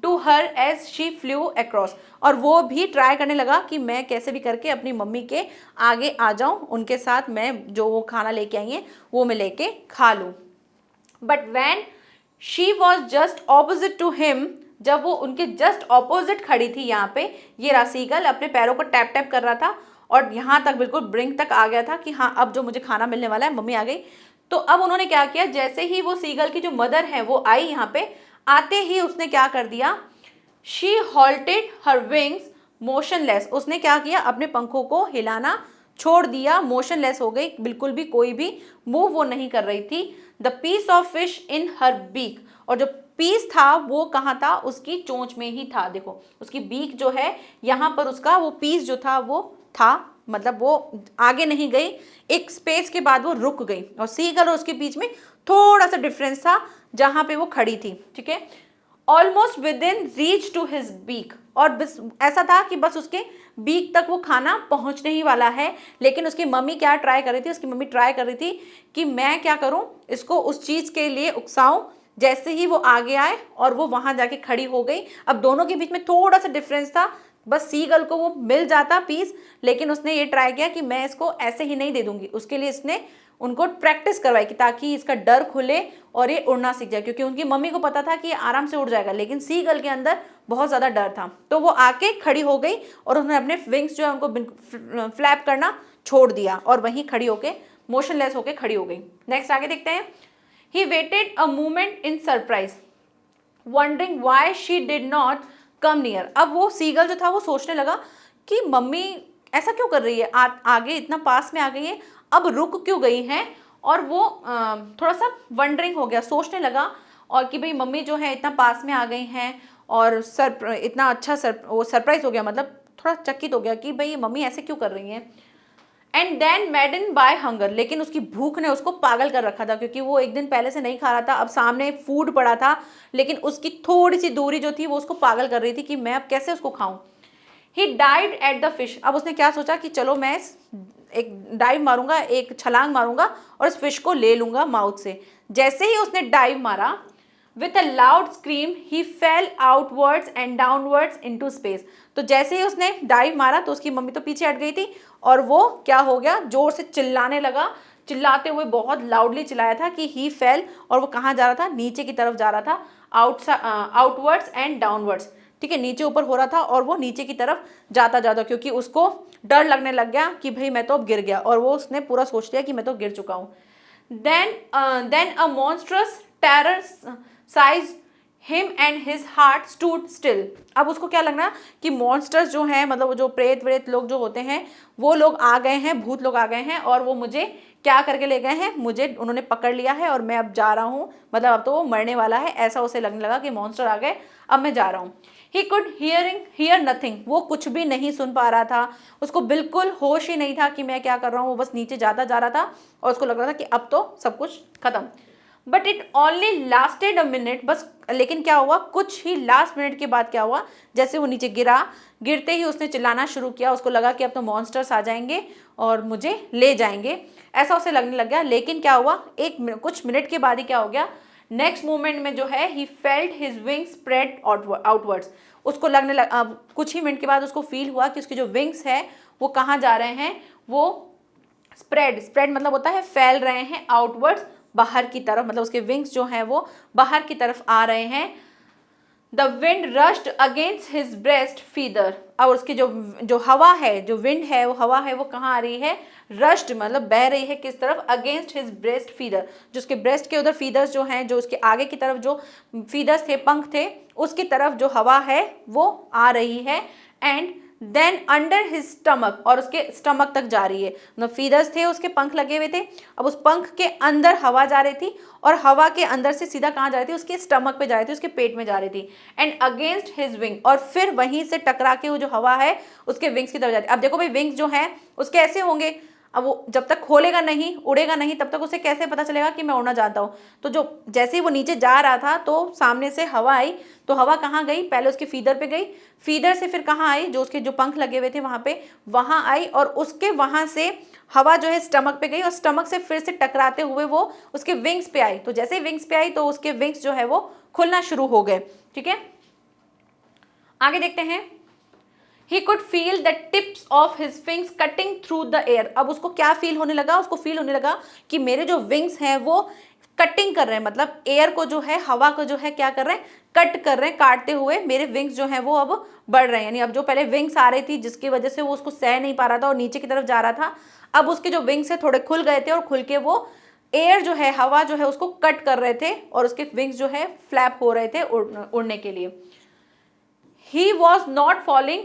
to her as she flew across, और वो भी ट्राई करने लगा कि मैं कैसे भी करके अपनी मम्मी के आगे आ जाऊं, उनके साथ मैं जो वो खाना लेके आई हैं वो मैं लेके खा लूं। But when she was just opposite to him, जब वो उनके जस्ट ऑपोजिट खड़ी थी, यहाँ पे ये सीगल अपने पैरों को टैप टैप कर रहा था, और यहाँ तक बिल्कुल ब्रिंक तक आ गया था कि हाँ अब जो मुझे खाना मिलने वाला है, मम्मी आ गई। तो अब उन्होंने क्या किया, जैसे ही वो सीगल की जो मदर है वो आई यहाँ पे, आते ही उसने क्या कर दिया, she halted her wings motionless. उसने क्या किया, अपने पंखों को हिलाना छोड़ दिया, मोशनलेस हो गई, बिल्कुल भी कोई भी मूव वो नहीं कर रही थी। The piece of fish in her beak, और जो पीस था वो कहाँ था, उसकी चोंच में ही था। देखो उसकी बीक जो है यहाँ पर, उसका वो पीस जो था वो था, मतलब वो आगे नहीं गई, एक स्पेस के बाद वो रुक गई, और सीगल और उसके बीच में थोड़ा सा डिफरेंस था जहाँ पे वो खड़ी थी, ठीक है। Almost within reach to his beak, और बस ऐसा था कि बस उसके बीक तक वो खाना पहुंचने ही वाला है। लेकिन उसकी मम्मी क्या ट्राई कर रही थी, उसकी मम्मी ट्राई कर रही थी कि मैं क्या करूं, इसको उस चीज़ के लिए उकसाऊं। जैसे ही वो आगे आए और वो वहां जाके खड़ी हो गई, अब दोनों के बीच में थोड़ा सा डिफरेंस था, बस सीगल को वो मिल जाता पीस, लेकिन उसने ये ट्राई किया कि मैं इसको ऐसे ही नहीं दे दूंगी। उसके लिए इसने उनको प्रैक्टिस करवाई कि ताकि इसका डर खुले और ये उड़ना सीख जाए, क्योंकि उनकी मम्मी को पता था कि ये आराम से उड़ जाएगा, लेकिन सीगल के अंदर बहुत ज़्यादा डर था। तो वो आके खड़ी हो गई और उन्होंने अपने विंग्स जो है उनको फ्लैप करना छोड़ दिया और वहीं खड़ी होके मोशनलेस होके खड़ी हो गई। नेक्स्ट आगे देखते हैं। He waited a moment in surprise wondering why she did not come near. अब वो सीगल जो था वो सोचने लगा कि मम्मी ऐसा क्यों कर रही है, आगे इतना पास में आ गई है, अब रुक क्यों गई हैं। और वो थोड़ा सा वंडरिंग हो गया, सोचने लगा, और कि भाई मम्मी जो है इतना पास में आ गई हैं, और इतना अच्छा वो सरप्राइज हो गया, मतलब थोड़ा चकित हो गया कि भाई मम्मी ऐसे क्यों कर रही हैं। And then madden by hunger, लेकिन उसकी भूख ने उसको पागल कर रखा था, क्योंकि वो एक दिन पहले से नहीं खा रहा था, अब सामने फूड पड़ा था, लेकिन उसकी थोड़ी सी दूरी जो थी वो उसको पागल कर रही थी कि मैं अब कैसे उसको खाऊं। ही डाइव एट द फिश, अब उसने क्या सोचा कि चलो मैं एक डाइव मारूंगा, एक छलांग मारूंगा और इस फिश को ले लूंगा माउथ से। जैसे ही उसने डाइव मारा, with a loud scream he fail outwards and downwards into space. तो जैसे ही उसने डाइव मारा तो उसकी मम्मी तो पीछे हट गई थी, और वो क्या हो गया, जोर से चिल्लाने लगा, चिल्लाते हुए बहुत लाउडली चिल्लाया था कि ही फेल, और वो कहाँ जा रहा था, नीचे की तरफ जा रहा था, आउटवर्ड्स एंड डाउनवर्ड्स, ठीक है, नीचे ऊपर हो रहा था और वो नीचे की तरफ जाता जाता, क्योंकि उसको डर लगने लग गया कि भाई मैं तो अब गिर गया, और वो उसने पूरा सोच लिया कि मैं तो गिर चुका हूँ। Then a monstrous terror seized him and his heart stood still. अब उसको क्या लगना कि मॉन्स्टर्स जो हैं, मतलब वो जो प्रेत व्रेत लोग जो होते हैं, वो लोग आ गए हैं, भूत लोग आ गए हैं, और वो मुझे क्या करके ले गए हैं, मुझे उन्होंने पकड़ लिया है और मैं अब जा रहा हूँ, मतलब अब तो वो मरने वाला है, ऐसा उसे लगने लगा कि मॉन्स्टर आ गए, अब मैं जा रहा हूँ। ही कुड हियर नथिंग, वो कुछ भी नहीं सुन पा रहा था, उसको बिल्कुल होश ही नहीं था कि मैं क्या कर रहा हूँ, वो बस नीचे जाता जा रहा था और उसको लग रहा था कि अब तो सब कुछ खत्म। But it only lasted a minute, बस लेकिन क्या हुआ, कुछ ही लास्ट मिनट के बाद क्या हुआ, जैसे वो नीचे गिरा, गिरते ही उसने चिल्लाना शुरू किया, उसको लगा कि अब तो मॉन्स्टर्स आ जाएंगे और मुझे ले जाएंगे, ऐसा उसे लगने लग गया। लेकिन क्या हुआ, कुछ मिनट के बाद ही क्या हो गया, नेक्स्ट मोमेंट में जो है he felt his wings spread outwards, उसको लगने लगा, कुछ ही मिनट के बाद उसको फील हुआ कि उसके जो विंग्स है वो कहाँ जा रहे हैं, वो स्प्रेड मतलब होता है फैल रहे हैं, आउटवर्ड्स बाहर की तरफ, मतलब उसके विंग्स जो हैं वो बाहर की तरफ आ रहे हैं। The wind rushed against his breast feather, और उसकी जो हवा है, जो विंड है, वो हवा है वो कहाँ आ रही है, रश्ड मतलब बह रही है, किस तरफ, अगेंस्ट हिज ब्रेस्ट फीदर, जो उसके ब्रेस्ट के उधर फीदर्स जो हैं, जो उसके आगे की तरफ जो फीदर्स थे, पंख थे, उसकी तरफ जो हवा है वो आ रही है। And then under his stomach, और उसके स्टमक तक जा रही है, मतलब फीदर्स थे, उसके पंख लगे हुए थे, अब उस पंख के अंदर हवा जा रही थी, और हवा के अंदर से सीधा कहाँ जा रही थी, उसके स्टमक पे जा रही थी, उसके पेट में जा रही थी। एंड अगेंस्ट हिज विंग, और फिर वहीं से टकरा के वो जो हवा है उसके विंग्स की तरफ जा रही है। अब देखो भाई, विंग्स जो हैं उसके ऐसे होंगे, अब वो जब तक खोलेगा नहीं, उड़ेगा नहीं, तब तक उसे कैसे पता चलेगा कि मैं उड़ना चाहता हूँ। तो जो जैसे ही वो नीचे जा रहा था तो सामने से हवा आई, तो हवा कहाँ गई, पहले उसके फीदर पे गई, फीदर से फिर कहाँ आई, जो उसके जो पंख लगे हुए थे वहाँ पे, वहाँ आई, और उसके वहाँ से हवा जो है स्टमक पे गई, और स्टमक से फिर से टकराते हुए वो उसके विंग्स पे आई। तो जैसे ही विंग्स पे आई तो उसके विंग्स जो है वो खुलना शुरू हो गए, ठीक है। आगे देखते हैं। He could feel the tips of his wings cutting through the air। अब उसको क्या फील होने लगा, उसको फील होने लगा कि मेरे जो विंग्स हैं वो कटिंग कर रहे हैं, मतलब एयर को जो है, हवा को जो है क्या कर रहे हैं, कट कर रहे हैं, काटते हुए मेरे विंग्स जो है वो अब बढ़ रहे हैं। यानी अब जो पहले विंग्स आ रही थी जिसकी वजह से वो उसको सह नहीं पा रहा था और नीचे की तरफ जा रहा था, अब उसके जो विंग्स है थोड़े खुल गए थे और खुल के वो एयर जो है, हवा जो है उसको कट कर रहे थे और उसके विंग्स जो है फ्लैप हो रहे थे उड़ने के लिए। He was not falling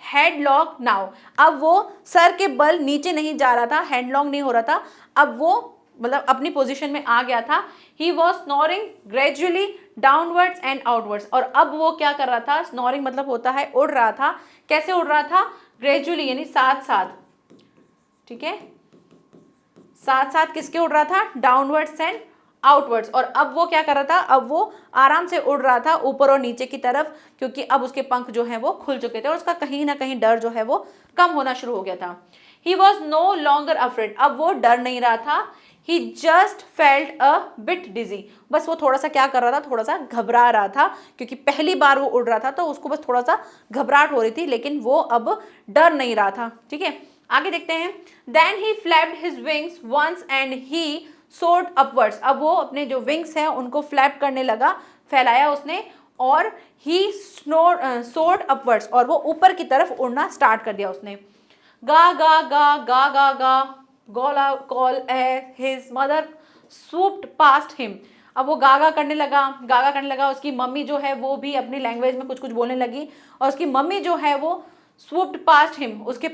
headlong now, अब वो सर के बल नीचे नहीं जा रहा था, हेडलॉन्ग नहीं हो रहा था, अब वो मतलब अपनी पोजीशन में आ गया था। He was snoring gradually downwards and outwards, और अब वो क्या कर रहा था, स्नोरिंग मतलब होता है उड़ रहा था। कैसे उड़ रहा था, ग्रेजुअली यानी साथ साथ, ठीक है, साथ साथ किसके उड़ रहा था, डाउनवर्ड्स एंड आउटवर्ड्स। और अब वो क्या कर रहा था, अब वो आराम से उड़ रहा था ऊपर और नीचे की तरफ, क्योंकि अब उसके पंख जो है वो खुल चुके थे और उसका कहीं ना कहीं डर जो है वो कम होना शुरू हो गया था। He was no longer afraid, अब वो डर नहीं रहा था। He just felt a bit dizzy, बस वो थोड़ा सा क्या कर रहा था, थोड़ा सा घबरा रहा था, क्योंकि पहली बार वो उड़ रहा था तो उसको बस थोड़ा सा घबराहट हो रही थी, लेकिन वो अब डर नहीं रहा था। ठीक है, आगे देखते हैं। Then he flapped his wings once and he soared upwards, अब वो अपने जो विंग्स हैं उनको फ्लैप करने लगा, फैलाया उसने, और ही सोर्ड अपवर्ड्स, और वो ऊपर की तरफ उड़ना स्टार्ट कर दिया उसने। गा गा गा गा गा गा गोला call his mother swooped past him, अब वो गागा करने लगा, गागा करने लगा। उसकी मम्मी जो है वो भी अपनी लैंग्वेज में कुछ कुछ बोलने लगी, और उसकी मम्मी जो है वो स्वूप्ड पास्ट हिम, उसके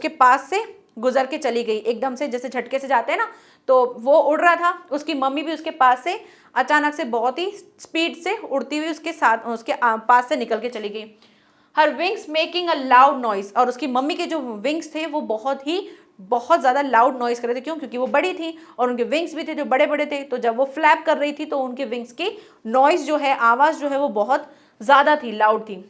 पास से गुजर के चली गई, एकदम से जैसे झटके से जाते हैं ना, तो वो उड़ रहा था, उसकी मम्मी भी उसके पास से अचानक से बहुत ही स्पीड से उड़ती हुई उसके पास से निकल के चली गई। हर wings making a loud noise, और उसकी मम्मी के जो विंग्स थे वो बहुत ज़्यादा लाउड नॉइस कर रहे थे। क्यों? क्योंकि वो बड़ी थी और उनके विंग्स भी थे जो बड़े बड़े थे, तो जब वो फ्लैप कर रही थी तो उनके विंग्स की नॉइस जो है, आवाज़ जो है वो बहुत ज़्यादा थी, लाउड थी।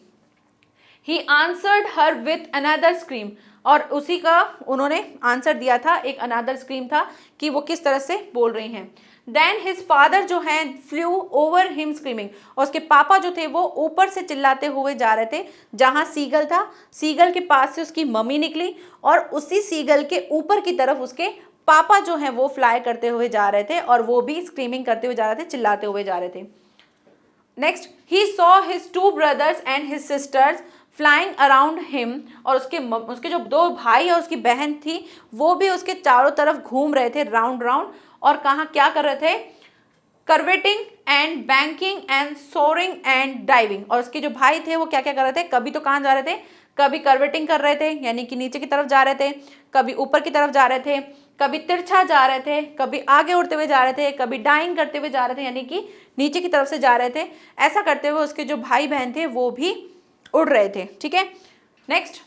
He answered her with another scream, और उसी का उन्होंने आंसर दिया था, एक अनदर स्क्रीम था कि वो किस तरह से बोल रही हैं। देन हिज फादर जो हैं फ्लू ओवर हिम स्क्रीमिंग, और उसके पापा जो थे वो ऊपर से चिल्लाते हुए जा रहे थे, जहाँ सीगल था, सीगल के पास से उसकी मम्मी निकली और उसी सीगल के ऊपर की तरफ उसके पापा जो हैं वो फ्लाई करते हुए जा रहे थे, और वो भी स्क्रीमिंग करते हुए जा रहे थे, चिल्लाते हुए जा रहे थे। Next, he saw his two brothers and his sisters flying around him, और उसके जो दो भाई और उसकी बहन थी वो भी उसके चारों तरफ घूम रहे थे, राउंड राउंड, और कहाँ क्या कर रहे थे, curveting and banking and soaring and diving. और उसके जो भाई थे वो क्या क्या कर रहे थे, कभी तो कहाँ जा रहे थे, कभी कर्वेटिंग कर रहे थे यानी कि नीचे की तरफ जा रहे थे, कभी ऊपर की तरफ जा रहे थे, कभी तिरछा जा रहे थे, कभी आगे उड़ते हुए जा रहे थे, कभी डाइंग करते हुए जा रहे थे यानी कि नीचे की तरफ से जा रहे थे। ऐसा करते हुए उसके जो भाई बहन थे वो भी उड़ रहे थे। ठीक है, next,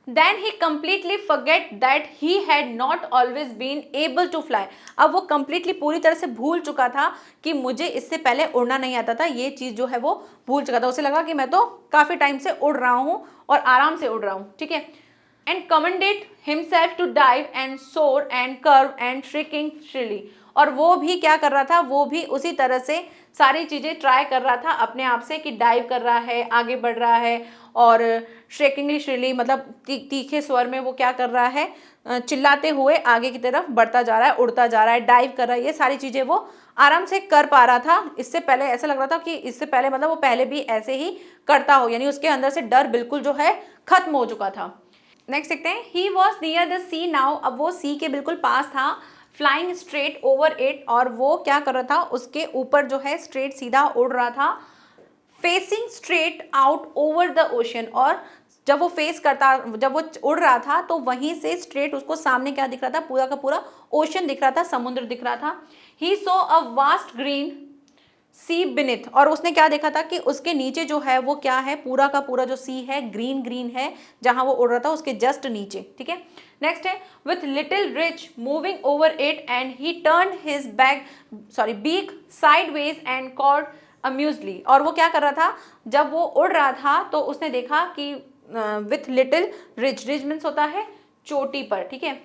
then he completely forget that he had not always been able to fly, अब वो कंप्लीटली पूरी तरह से भूल चुका था कि मुझे इससे पहले उड़ना नहीं आता था, ये चीज़ जो है वो भूल चुका था। उसे लगा कि मैं तो काफ़ी टाइम से उड़ रहा हूँ और आराम से उड़ रहा हूँ। ठीक है, and commended himself to dive and soar and curve and shrieking shrilly, और वो भी क्या कर रहा था, वो भी उसी तरह से सारी चीज़ें ट्राई कर रहा था अपने आप से, कि डाइव कर रहा है, आगे बढ़ रहा है, और श्रेकिंगली श्रिली मतलब तीखे स्वर में वो क्या कर रहा है, चिल्लाते हुए आगे की तरफ बढ़ता जा रहा है, उड़ता जा रहा है, डाइव कर रहा है, ये सारी चीज़ें वो आराम से कर पा रहा था। इससे पहले ऐसा लग रहा था कि इससे पहले मतलब वो पहले भी ऐसे ही करता हो, यानी उसके अंदर से डर बिल्कुल जो है खत्म हो चुका था। नेक्स्ट देखते हैं, he was near the sea now, अब वो सी के बिल्कुल पास था, फ्लाइंग स्ट्रेट ओवर इट, और वो क्या कर रहा था, उसके ऊपर जो है स्ट्रेट सीधा उड़ रहा था, facing straight out over the ocean, और जब वो उड़ रहा था तो वहीं से स्ट्रेट उसको सामने क्या दिख रहा था, पूरा का पूरा ओशन दिख रहा था, समुद्र दिख रहा था। He saw a vast green sea beneath, और उसने क्या देखा था कि उसके नीचे जो है वो क्या है, पूरा का पूरा जो सी है ग्रीन ग्रीन है, जहां वो उड़ रहा था उसके जस्ट नीचे। ठीक है, नेक्स्ट है, with little rich moving over it and he turn his beak sideways and called amusedly, और वो क्या कर रहा था, जब वो उड़ रहा था तो उसने देखा कि with little rich, rich means होता है चोटी पर, ठीक है,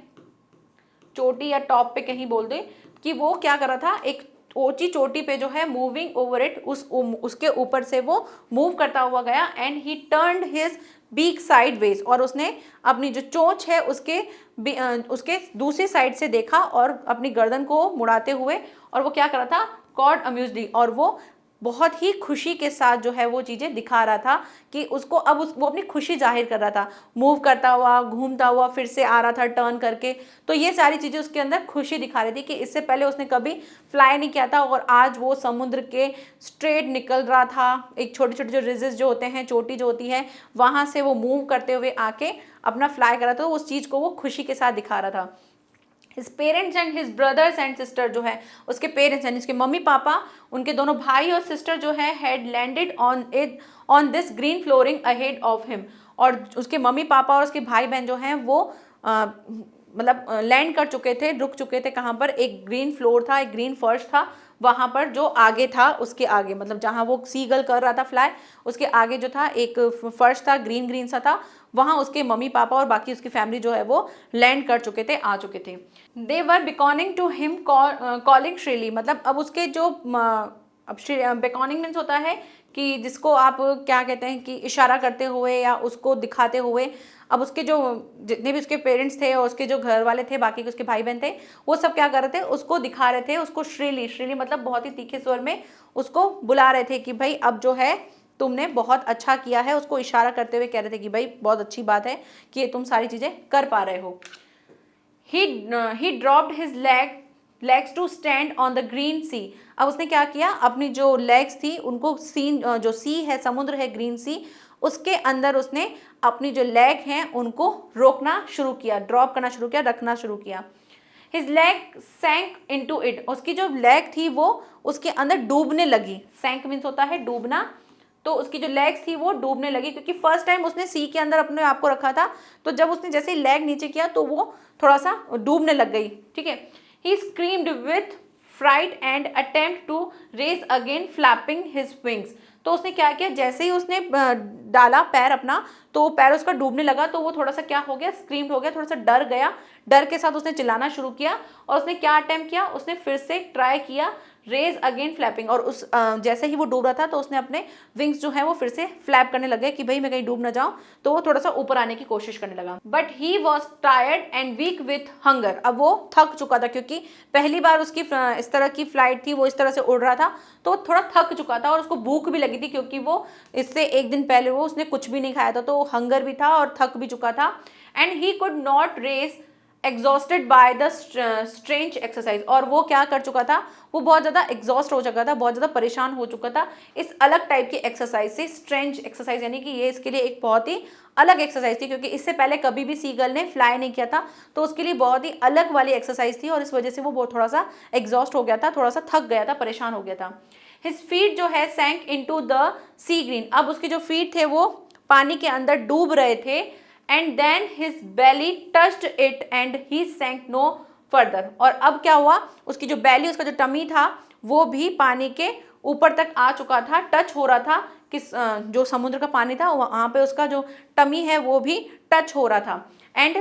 चोटी या टॉप पे कहीं बोल दे, कि वो क्या कर रहा था, एक ऊंची चोटी पे जो है मूविंग ओवर इट, उसके ऊपर से वो मूव करता हुआ गया, and he turned his beak sideways, और उसने अपनी जो चोंच है उसके दूसरी साइड से देखा और अपनी गर्दन को मुड़ाते हुए, और वो क्या कर रहा था, quite amusedly, और वो बहुत ही खुशी के साथ जो है वो चीज़ें दिखा रहा था कि उसको अब वो अपनी खुशी जाहिर कर रहा था, मूव करता हुआ, घूमता हुआ, फिर से आ रहा था टर्न करके। तो ये सारी चीज़ें उसके अंदर खुशी दिखा रही थी कि इससे पहले उसने कभी फ्लाई नहीं किया था और आज वो समुद्र के स्ट्रेट निकल रहा था। एक छोटे छोटे जो रिजेस जो होते हैं, चोटी जो होती है, वहाँ से वो मूव करते हुए आके अपना फ्लाई कर रहा था। तो उस चीज़ को वो खुशी के साथ दिखा रहा था। His parents and his brothers and sister, जो है उसके पेरेंट्स यानी उसके मम्मी पापा, उनके दोनों भाई और सिस्टर जो है had landed on this green flooring ahead of him, और उसके मम्मी पापा और उसके भाई बहन जो हैं वो मतलब लैंड कर चुके थे, रुक चुके थे। कहाँ पर? एक ग्रीन फ्लोर था, एक ग्रीन फर्श था, वहाँ पर जो आगे था, उसके आगे मतलब जहाँ वो सीगल कर रहा था फ्लाई, उसके आगे जो था एक फर्श था, ग्रीन ग्रीन सा था, वहाँ उसके मम्मी पापा और बाकी उसकी फैमिली जो है वो लैंड कर चुके थे, आ चुके थे। दे वर बिकॉनिंग टू हिम कॉलिंग श्रीली, मतलब अब उसके जो अब बेकॉनिंग मीन्स होता है कि जिसको आप क्या कहते हैं कि इशारा करते हुए या उसको दिखाते हुए। अब उसके जो जितने भी उसके पेरेंट्स थे और उसके जो घर वाले थे, बाकी के उसके भाई बहन थे, वो सब क्या कर रहे थे? उसको दिखा रहे थे, उसको श्रीली, श्रीली मतलब बहुत ही तीखे स्वर में उसको बुला रहे थे कि भाई अब जो है तुमने बहुत अच्छा किया है। उसको इशारा करते हुए कह रहे थे कि भाई बहुत अच्छी बात है कि ये तुम सारी चीज़ें कर पा रहे हो। He dropped his legs to stand on the green sea. अब उसने क्या किया? अपनी जो लेग्स थी उनको सीन जो सी है, समुद्र है, ग्रीन सी, उसके अंदर उसने अपनी जो लेग हैं उनको रोकना शुरू किया, ड्रॉप करना शुरू किया, रखना शुरू किया। His leg sank into it. उसकी जो लेग थी वो उसके अंदर डूबने लगी। सैंक मीन्स होता है डूबना, तो उसकी जो लेग्स थी वो डूबने लगी, क्योंकि फर्स्ट टाइम उसने सी के अंदर अपने आप को रखा था, तो जब उसने जैसे ही लेग नीचे किया तो वो थोड़ा सा डूबने लग गई। ठीक है। He screamed with fright and attempt to raise again flapping his wings. तो उसने क्या किया? जैसे ही उसने डाला पैर अपना, तो पैर उसका डूबने लगा, तो वो थोड़ा सा क्या हो गया? स्क्रीम्ड हो गया, थोड़ा सा डर गया। डर के साथ उसने चिल्लाना शुरू किया और उसने क्या अटेम्प्ट किया? उसने फिर से ट्राई किया रेज अगेन फ्लैपिंग, और उस जैसे ही वो डूब रहा था तो उसने अपने विंग्स जो है वो फिर से फ्लैप करने लगे कि भाई मैं कहीं डूब ना जाऊं, तो वो थोड़ा सा ऊपर आने की कोशिश करने लगा। But he was tired and weak with hunger. अब वो थक चुका था, क्योंकि पहली बार उसकी इस तरह की फ्लाइट थी, वो इस तरह से उड़ रहा था, तो थोड़ा थक चुका था और उसको भूख भी लगी थी, क्योंकि वो इससे एक दिन पहले वो उसने कुछ भी नहीं खाया था, तो हंगर भी था और थक भी चुका था। And he could not race exhausted by the strange exercise, और वो क्या कर चुका था? वो बहुत ज़्यादा एग्जॉस्ट हो चुका था, बहुत ज़्यादा परेशान हो चुका था इस अलग टाइप की एक्सरसाइज से। स्ट्रेंज एक्सरसाइज यानी कि ये इसके लिए एक बहुत ही अलग एक्सरसाइज थी, क्योंकि इससे पहले कभी भी सीगल ने फ्लाई नहीं किया था, तो उसके लिए बहुत ही अलग वाली एक्सरसाइज थी, और इस वजह से वो बहुत थोड़ा सा एग्जॉस्ट हो गया था, थोड़ा सा थक गया था, परेशान हो गया था। हिज फीट जो है सैंक इनटू द सी ग्रीन। अब उसके जो फीट थे वो पानी के अंदर डूब रहे थे। And then his belly touched it and he sank no further. और अब क्या हुआ? उसकी जो बेली, उसका जो टमी था, वो भी पानी के ऊपर तक आ चुका था, टच हो रहा था कि जो समुद्र का पानी था वहाँ पे उसका जो टमी है वो भी टच हो रहा था। And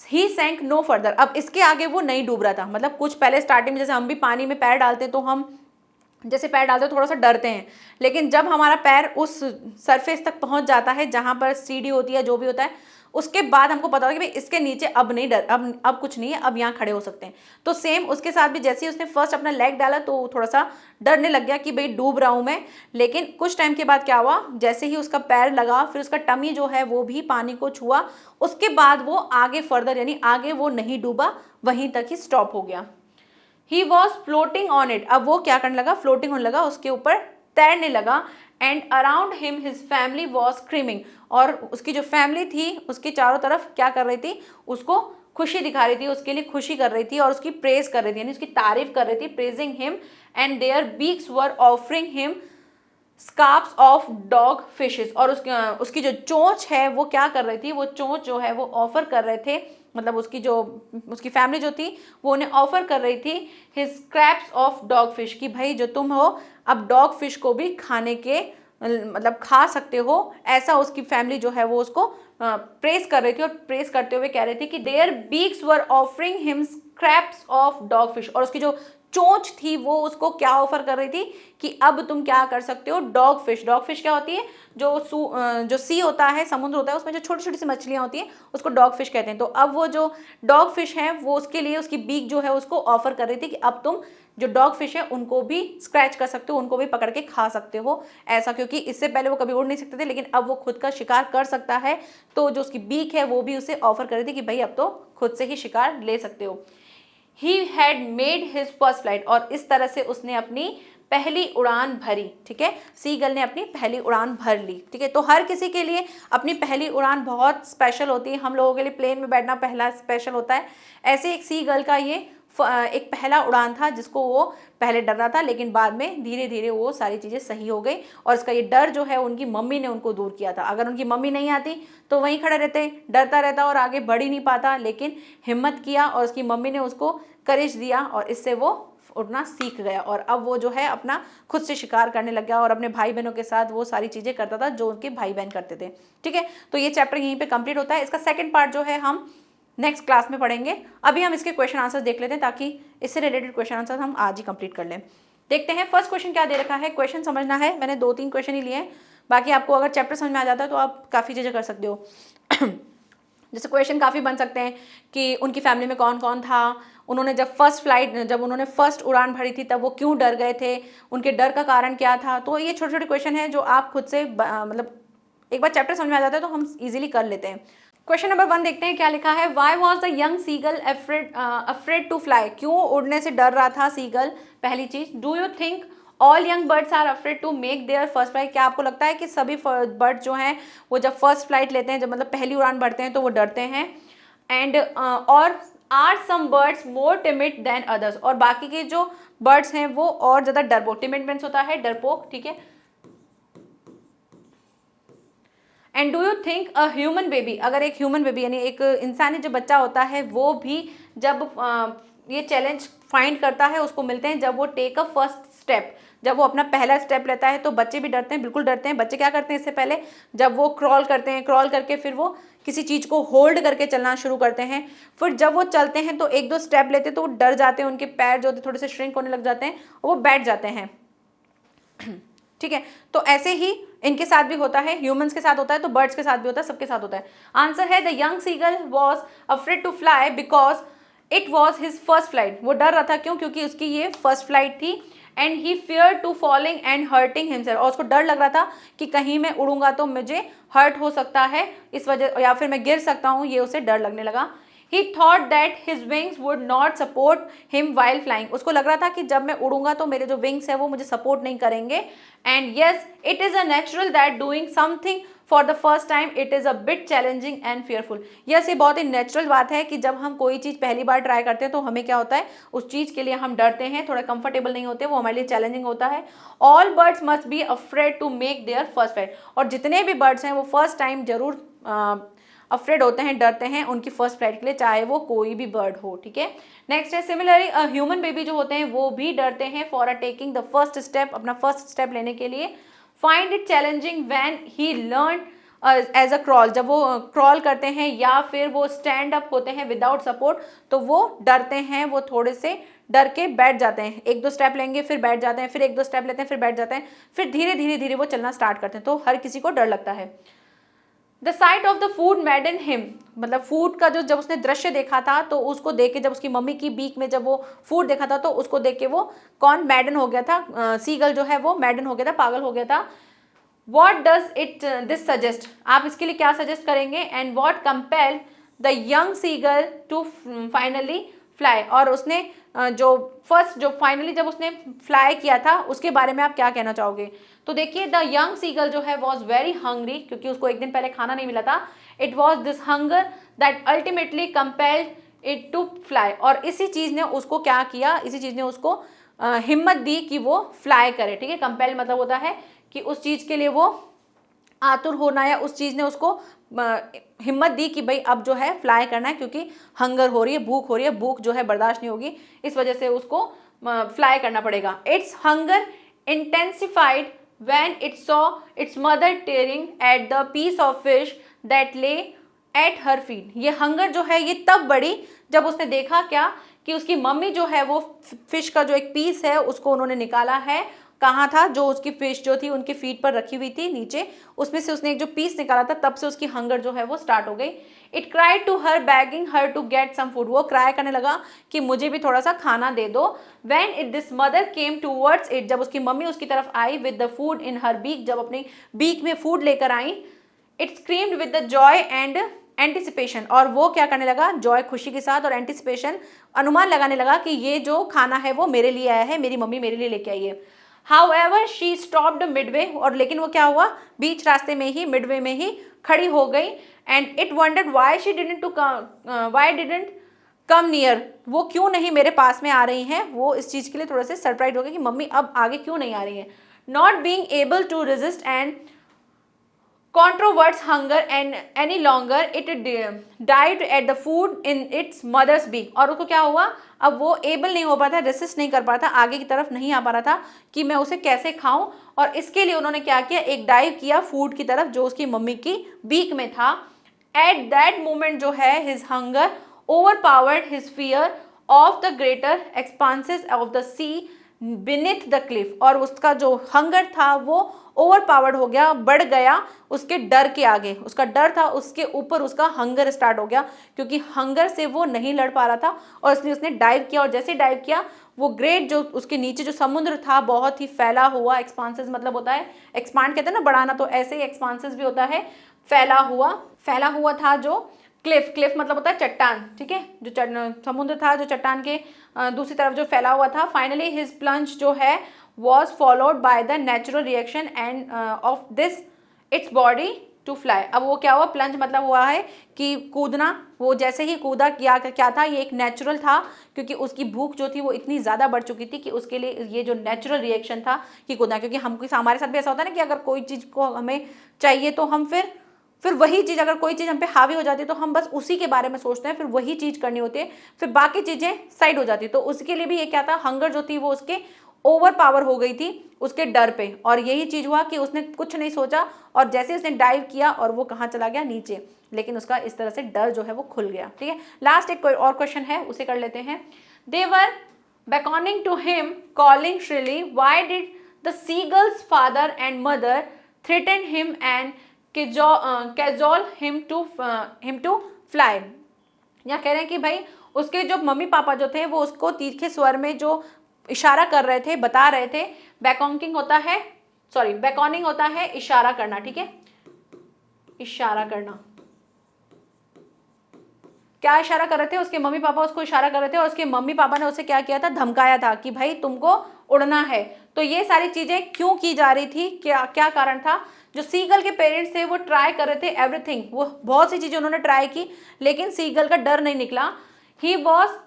he sank no further. अब इसके आगे वो नहीं डूब रहा था। मतलब कुछ पहले स्टार्टिंग में जैसे हम भी पानी में पैर डालते तो हम जैसे पैर डालते थोड़ा सा डरते हैं, लेकिन जब हमारा पैर उस सरफेस तक पहुंच जाता है जहां पर सीढ़ी होती है, जो भी होता है, उसके बाद हमको पता होता है कि भाई इसके नीचे अब नहीं डर, अब कुछ नहीं है, अब यहाँ खड़े हो सकते हैं। तो सेम उसके साथ भी जैसे ही उसने फर्स्ट अपना लेग डाला तो थोड़ा सा डरने लग गया कि भाई डूब रहा हूँ मैं। लेकिन कुछ टाइम के बाद क्या हुआ? जैसे ही उसका पैर लगा, फिर उसका टमी जो है वो भी पानी को छुआ, उसके बाद वो आगे फर्दर यानी आगे वो नहीं डूबा, वहीं तक ही स्टॉप हो गया। He was floating on it. अब वो क्या करने लगा? फ्लोटिंग होने लगा, उसके ऊपर तैरने लगा। And around him his family was screaming. और उसकी जो फैमिली थी उसके चारों तरफ क्या कर रही थी? उसको खुशी दिखा रही थी, उसके लिए खुशी कर रही थी और उसकी प्रेज कर रही थी, यानी उसकी तारीफ कर रही थी। Praising him and their beaks were offering him scraps of dog fishes. और उसकी जो चोंच है वो क्या कर रही थी? वो चोंच जो है वो ऑफर कर रहे थे, मतलब उसकी फैमिली जो थी वो उन्हें ऑफर कर रही थी his scraps of dog fish, कि भाई जो तुम हो अब डॉग फिश को भी खाने के मतलब खा सकते हो। ऐसा उसकी फैमिली जो है वो उसको प्रेस कर रही थी, और प्रेस करते हुए कह रही थी कि their beaks were offering him scraps of dog fish. और उसकी जो चोंच थी वो उसको क्या ऑफर कर रही थी कि अब तुम क्या कर सकते हो? Dog fish. डॉग फिश क्या होती है? जो सी होता है, समुद्र होता है, उसमें जो छोटी छोटी सी मछलियाँ होती हैं उसको डॉग फिश कहते हैं। तो अब वो जो डॉग फिश है वो उसके लिए उसकी बीक जो है उसको ऑफर कर रही थी कि अब तुम जो डॉग फिश है उनको भी स्क्रैच कर सकते हो, उनको भी पकड़ के खा सकते हो ऐसा, क्योंकि इससे पहले वो कभी उड़ नहीं सकते थे लेकिन अब वो खुद का शिकार कर सकता है। तो जो उसकी बीक है वो भी उसे ऑफर कर रही थी कि भाई अब तो खुद से ही शिकार ले सकते हो। He had made his first flight, और इस तरह से उसने अपनी पहली उड़ान भरी। ठीक है, सीगल ने अपनी पहली उड़ान भर ली। ठीक है, तो हर किसी के लिए अपनी पहली उड़ान बहुत स्पेशल होती है। हम लोगों के लिए प्लेन में बैठना पहला स्पेशल होता है, ऐसे एक सीगल का ये एक पहला उड़ान था जिसको वो पहले डर रहा था, लेकिन बाद में धीरे धीरे वो सारी चीज़ें सही हो गई और इसका ये डर जो है उनकी मम्मी ने उनको दूर किया था। अगर उनकी मम्मी नहीं आती तो वहीं खड़े रहते, डरता रहता और आगे बढ़ ही नहीं पाता, लेकिन हिम्मत किया और उसकी मम्मी ने उसको करेज दिया और इससे वो उड़ना सीख गया और अब वो जो है अपना खुद से शिकार करने लग गया और अपने भाई बहनों के साथ वो सारी चीज़ें करता था जो उनके भाई बहन करते थे। ठीक है, तो ये चैप्टर यहीं पे कंप्लीट होता है। इसका सेकंड पार्ट जो है हम नेक्स्ट क्लास में पढ़ेंगे। अभी हम इसके क्वेश्चन आंसर देख लेते हैं ताकि इससे रिलेटेड क्वेश्चन आंसर हम आज ही कंप्लीट कर लें। देखते हैं फर्स्ट क्वेश्चन क्या दे रखा है। क्वेश्चन समझना है, मैंने 2-3 क्वेश्चन ही लिए हैं, बाकी आपको अगर चैप्टर समझ में आ जाता है तो आप काफ़ी चीज़ें कर सकते हो। जैसे क्वेश्चन काफ़ी बन सकते हैं कि उनकी फैमिली में कौन कौन था, उन्होंने जब उन्होंने फर्स्ट उड़ान भरी थी तब वो क्यों डर गए थे, उनके डर का कारण क्या था। तो ये छोटे छोटे क्वेश्चन हैं जो आप खुद से मतलब एक बार चैप्टर समझ में आ जाता है तो हम इजीली कर लेते हैं। क्वेश्चन नंबर 1 देखते हैं क्या लिखा है। Why was the young seagull afraid to fly, क्यों उड़ने से डर रहा था सीगल। पहली चीज, do you think all young birds are afraid to make their first flight, क्या आपको लगता है कि सभी बर्ड जो हैं वो जब फर्स्ट फ्लाइट लेते हैं, जब मतलब पहली उड़ान भरते हैं तो वो डरते हैं। एंड और are some birds more timid than others, और बाकी के जो बर्ड्स हैं वो और ज़्यादा डरपोक, टिमिड मीन्स होता है डरपोक। ठीक है, and do you think a human baby, अगर एक ह्यूमन बेबी यानी एक इंसानी जो बच्चा होता है वो भी जब ये चैलेंज फाइंड करता है उसको मिलते हैं जब वो टेक अ फर्स्ट स्टेप, जब वो अपना पहला स्टेप लेता है तो बच्चे भी डरते हैं, बिल्कुल डरते हैं। बच्चे क्या करते हैं इससे पहले, जब वो क्रॉल करते हैं, क्रॉल करके फिर वो किसी चीज़ को होल्ड करके चलना शुरू करते हैं, फिर जब वो चलते हैं तो 1-2 स्टेप लेते हैं तो वो डर जाते हैं, उनके पैर जो थोड़े से श्रिंक होने लग जाते हैं और वो बैठ जाते हैं। ठीक है, तो ऐसे ही इनके साथ भी होता है, ह्यूमंस के साथ होता है तो बर्ड्स के साथ भी होता है, सबके साथ होता है। आंसर है the young seagull was afraid to fly because it was his first flight, वो डर रहा था क्यों, क्योंकि उसकी ये फर्स्ट फ्लाइट थी। And he fear to falling and hurting himself, और उसको डर लग रहा था कि कहीं मैं उड़ूंगा तो मुझे हर्ट हो सकता है इस वजह, या फिर मैं गिर सकता हूँ, ये उसे डर लगने लगा। He thought that his wings would not support him while flying, उसको लग रहा था कि जब मैं उड़ूंगा तो मेरे जो विंग्स है वो मुझे सपोर्ट नहीं करेंगे। And yes, it is a natural that doing something for the first time it is a bit challenging and fearful, yes, ये बहुत ही नेचुरल बात है कि जब हम कोई चीज़ पहली बार ट्राई करते हैं तो हमें क्या होता है, उस चीज़ के लिए हम डरते हैं, थोड़ा कंफर्टेबल नहीं होते, वो हमारे लिए चैलेंजिंग होता है। All birds must be afraid to make their first flight, और जितने भी बर्ड्स हैं वो फर्स्ट टाइम जरूर अफ्रेड होते हैं, डरते हैं उनकी फर्स्ट फ्लाइट के लिए, चाहे वो कोई भी बर्ड हो। ठीक है, नेक्स्ट है सिमिलरली ह्यूमन बेबी जो होते हैं वो भी डरते हैं for a taking the first step, अपना फर्स्ट स्टेप लेने के लिए। Find it challenging when he learn as a crawl, जब वो क्रॉल करते हैं या फिर वो स्टैंड अप होते हैं विदाउट सपोर्ट तो वो डरते हैं, वो थोड़े से डर के बैठ जाते हैं, 1-2 स्टेप लेंगे फिर बैठ जाते हैं, फिर 1-2 स्टेप लेते हैं फिर बैठ जाते हैं, फिर धीरे धीरे धीरे वो चलना स्टार्ट करते हैं, तो हर किसी को डर लगता है। The site of the food मैडन him, मतलब फूड का जो जब उसने दृश्य देखा था तो उसको देख के, जब उसकी मम्मी की बीक में जब वो फूड देखा था तो उसको देख के वो कौन मैडन हो गया था, सीगल जो है वो मैडन हो गया था, पागल हो गया था। What does it this suggest, आप इसके लिए क्या सजेस्ट करेंगे। And what compel the young seagull to finally fly, और उसने जो फाइनली जब उसने फ्लाई किया था उसके बारे में आप क्या कहना चाहोगे। तो देखिए द यंग सीगल जो है वॉज वेरी हंग्री, क्योंकि उसको एक दिन पहले खाना नहीं मिला था। It was this hunger that ultimately compelled it to fly, और इसी चीज़ ने उसको क्या किया, इसी चीज़ ने उसको हिम्मत दी कि वो फ्लाई करे। ठीक है, कंपेल मतलब होता है कि उस चीज़ के लिए वो आतुर होना, या उस चीज़ ने उसको हिम्मत दी कि भाई अब जो है फ्लाई करना है, क्योंकि हंगर हो रही है, भूख हो रही है, भूख जो है बर्दाश्त नहीं होगी, इस वजह से उसको फ्लाई करना पड़ेगा। It's hunger intensified when it saw its mother tearing at the piece of fish that lay at her feet, ये हंगर जो है ये तब बढ़ी जब उसने देखा क्या कि उसकी मम्मी जो है वो फिश का जो एक पीस है उसको उन्होंने निकाला है कहाँ था, जो उसकी फिश जो थी उनकी फीट पर रखी हुई थी नीचे, उसमें से उसने एक जो पीस निकाला था, तब से उसकी हंगर जो है वो स्टार्ट हो गई। It cried to her begging her to get some food, वो क्राई करने लगा कि मुझे भी थोड़ा सा खाना दे दो। When it this mother came towards it, जब उसकी मम्मी उसकी तरफ आई with the food in her beak, जब अपनी बीक में फूड लेकर आई, it screamed with the joy and anticipation, और वो क्या करने लगा, जॉय खुशी के साथ और एंटिसिपेशन अनुमान लगाने लगा कि ये जो खाना है वो मेरे लिए आया है, मेरी मम्मी मेरे लिए लेके आई है। However, she stopped midway, और लेकिन वो क्या हुआ, बीच रास्ते में ही, मिडवे में ही खड़ी हो गई। And it wondered why she didn't come near, वो क्यों नहीं मेरे पास में आ रही हैं। वो इस चीज़ के लिए थोड़ा से सरप्राइज हो गई कि मम्मी अब आगे क्यों नहीं आ रही हैं। Not being able to resist and controverts hunger and any longer, it dived at the food in its mother's beak, और उसको क्या हुआ, अब वो एबल नहीं हो पा था, रेसिस्ट नहीं कर पा था, आगे की तरफ नहीं आ पा रहा था कि मैं उसे कैसे खाऊं, और इसके लिए उन्होंने क्या किया, एक डाइव किया फूड की तरफ जो उसकी मम्मी की बीक में था। एट दैट मोमेंट जो है his hunger overpowered his fear of the greater expanses of the sea beneath the cliff, और उसका जो हंगर था वो ओवरपावर्ड हो गया, बढ़ गया उसके डर के आगे, उसका डर था उसके ऊपर उसका हंगर स्टार्ट हो गया, क्योंकि हंगर से वो नहीं लड़ पा रहा था, और इसलिए उसने डाइव किया, और जैसे डाइव किया वो ग्रेट जो उसके नीचे जो समुद्र था बहुत ही फैला हुआ, एक्सपांसेस मतलब होता है, एक्सपांड कहते हैं ना बढ़ाना, तो ऐसे ही एक्सपांसेस भी होता है, फैला हुआ था जो क्लिफ मतलब होता है चट्टान, ठीक है, जो समुद्र था जो चट्टान के दूसरी तरफ जो फैला हुआ था। फाइनली हिज प्लंज जो है was followed by the natural reaction and of this its body to fly। अब वो क्या हुआ, प्लंज मतलब हुआ है कि कूदना, वो जैसे ही कूदा क्या था, ये एक नेचुरल था, क्योंकि उसकी भूख जो थी वो इतनी ज़्यादा बढ़ चुकी थी कि उसके लिए ये जो नेचुरल रिएक्शन था कि कूदना, क्योंकि हमारे साथ भी ऐसा होता है ना कि अगर कोई चीज़ को हमें चाहिए तो हम फिर वही चीज़, अगर कोई चीज़ हम पे हावी हो जाती है तो हम बस उसी के बारे में सोचते हैं, फिर वही चीज़ करनी होती है, फिर बाकी चीज़ें साइड हो जाती है। तो उसके लिए भी ये क्या था, हंगर जो थी वो उसके ओवर पावर हो गई थी उसके डर पे, और यही चीज़ हुआ कि उसने कुछ नहीं सोचा, और जैसे उसने डाइव किया और वो कहाँ चला गया, नीचे, लेकिन उसका इस तरह से डर जो है वो खुल गया। ठीक है, लास्ट एक कोई और क्वेश्चन है उसे कर लेते हैं। दे वर beckoning to him, calling shrilly, why did the seagull's father and mother threaten him and cajole him to fly। यहाँ कह रहे हैं कि भाई उसके जो मम्मी पापा जो थे वो उसको तीखे स्वर में जो इशारा कर रहे थे, बता रहे थे, बैकॉनिंग होता है इशारा करना, ठीक है, इशारा करना। क्या इशारा कर रहे थे, उसके मम्मी पापा उसको इशारा कर रहे थे, और उसके मम्मी पापा ने उसे क्या किया था, धमकाया था कि भाई तुमको उड़ना है। तो ये सारी चीजें क्यों की जा रही थी, क्या कारण था। जो सीगल के पेरेंट्स थे वो ट्राई कर रहे थे एवरीथिंग, वो बहुत सी चीजें उन्होंने ट्राई की, लेकिन सीगल का डर नहीं निकला। He was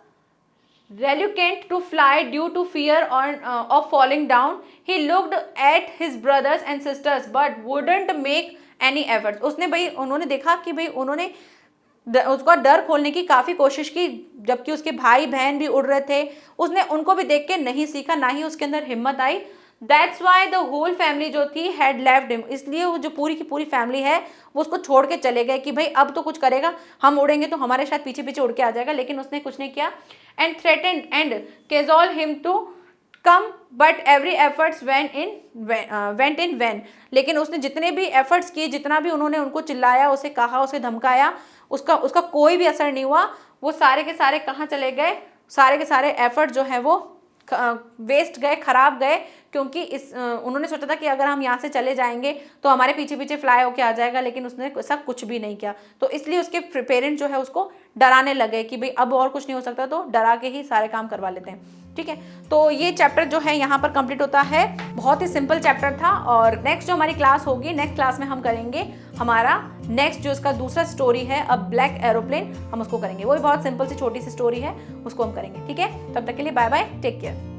reluctant to fly due to fear of falling down. He looked at his brothers and sisters but wouldn't make any efforts। उन्होंने देखा कि भाई उन्होंने उसका डर खोलने की काफ़ी कोशिश की, जबकि उसके भाई बहन भी उड़ रहे थे, उसने उनको भी देख के नहीं सीखा, ना ही उसके अंदर हिम्मत आई। That's why the whole family जो थी हैड लेफ्ट हिम, इसलिए वो जो पूरी की पूरी फैमिली है वो उसको छोड़ के चले गए कि भाई अब तो कुछ करेगा, हम उड़ेंगे तो हमारे शायद पीछे पीछे उड़ के आ जाएगा, लेकिन उसने कुछ नहीं किया। And threatened and cajoled him to come but every efforts went in vain, लेकिन उसने जितने भी एफर्ट्स किए, जितना भी उन्होंने उनको चिल्लाया, उसे कहा, उसे धमकाया, उसका कोई भी असर नहीं हुआ। वो सारे के सारे कहाँ चले गए, सारे के सारे एफर्ट जो है वो वेस्ट गए, खराब गए, क्योंकि उन्होंने सोचा था कि अगर हम यहाँ से चले जाएंगे तो हमारे पीछे पीछे फ्लाई होके आ जाएगा, लेकिन उसने ऐसा कुछ भी नहीं किया। तो इसलिए उसके पेरेंट जो है उसको डराने लगे कि भाई अब और कुछ नहीं हो सकता, तो डरा के ही सारे काम करवा लेते हैं। ठीक है, तो ये चैप्टर जो है यहाँ पर कंप्लीट होता है। बहुत ही सिंपल चैप्टर था, और नेक्स्ट जो हमारी क्लास होगी, नेक्स्ट क्लास में हम करेंगे हमारा नेक्स्ट जो इसका दूसरा स्टोरी है, अ ब्लैक एरोप्लेन, हम उसको करेंगे। वो भी बहुत सिंपल सी छोटी सी स्टोरी है, उसको हम करेंगे। ठीक है, तब तक के लिए बाय बाय, टेक केयर।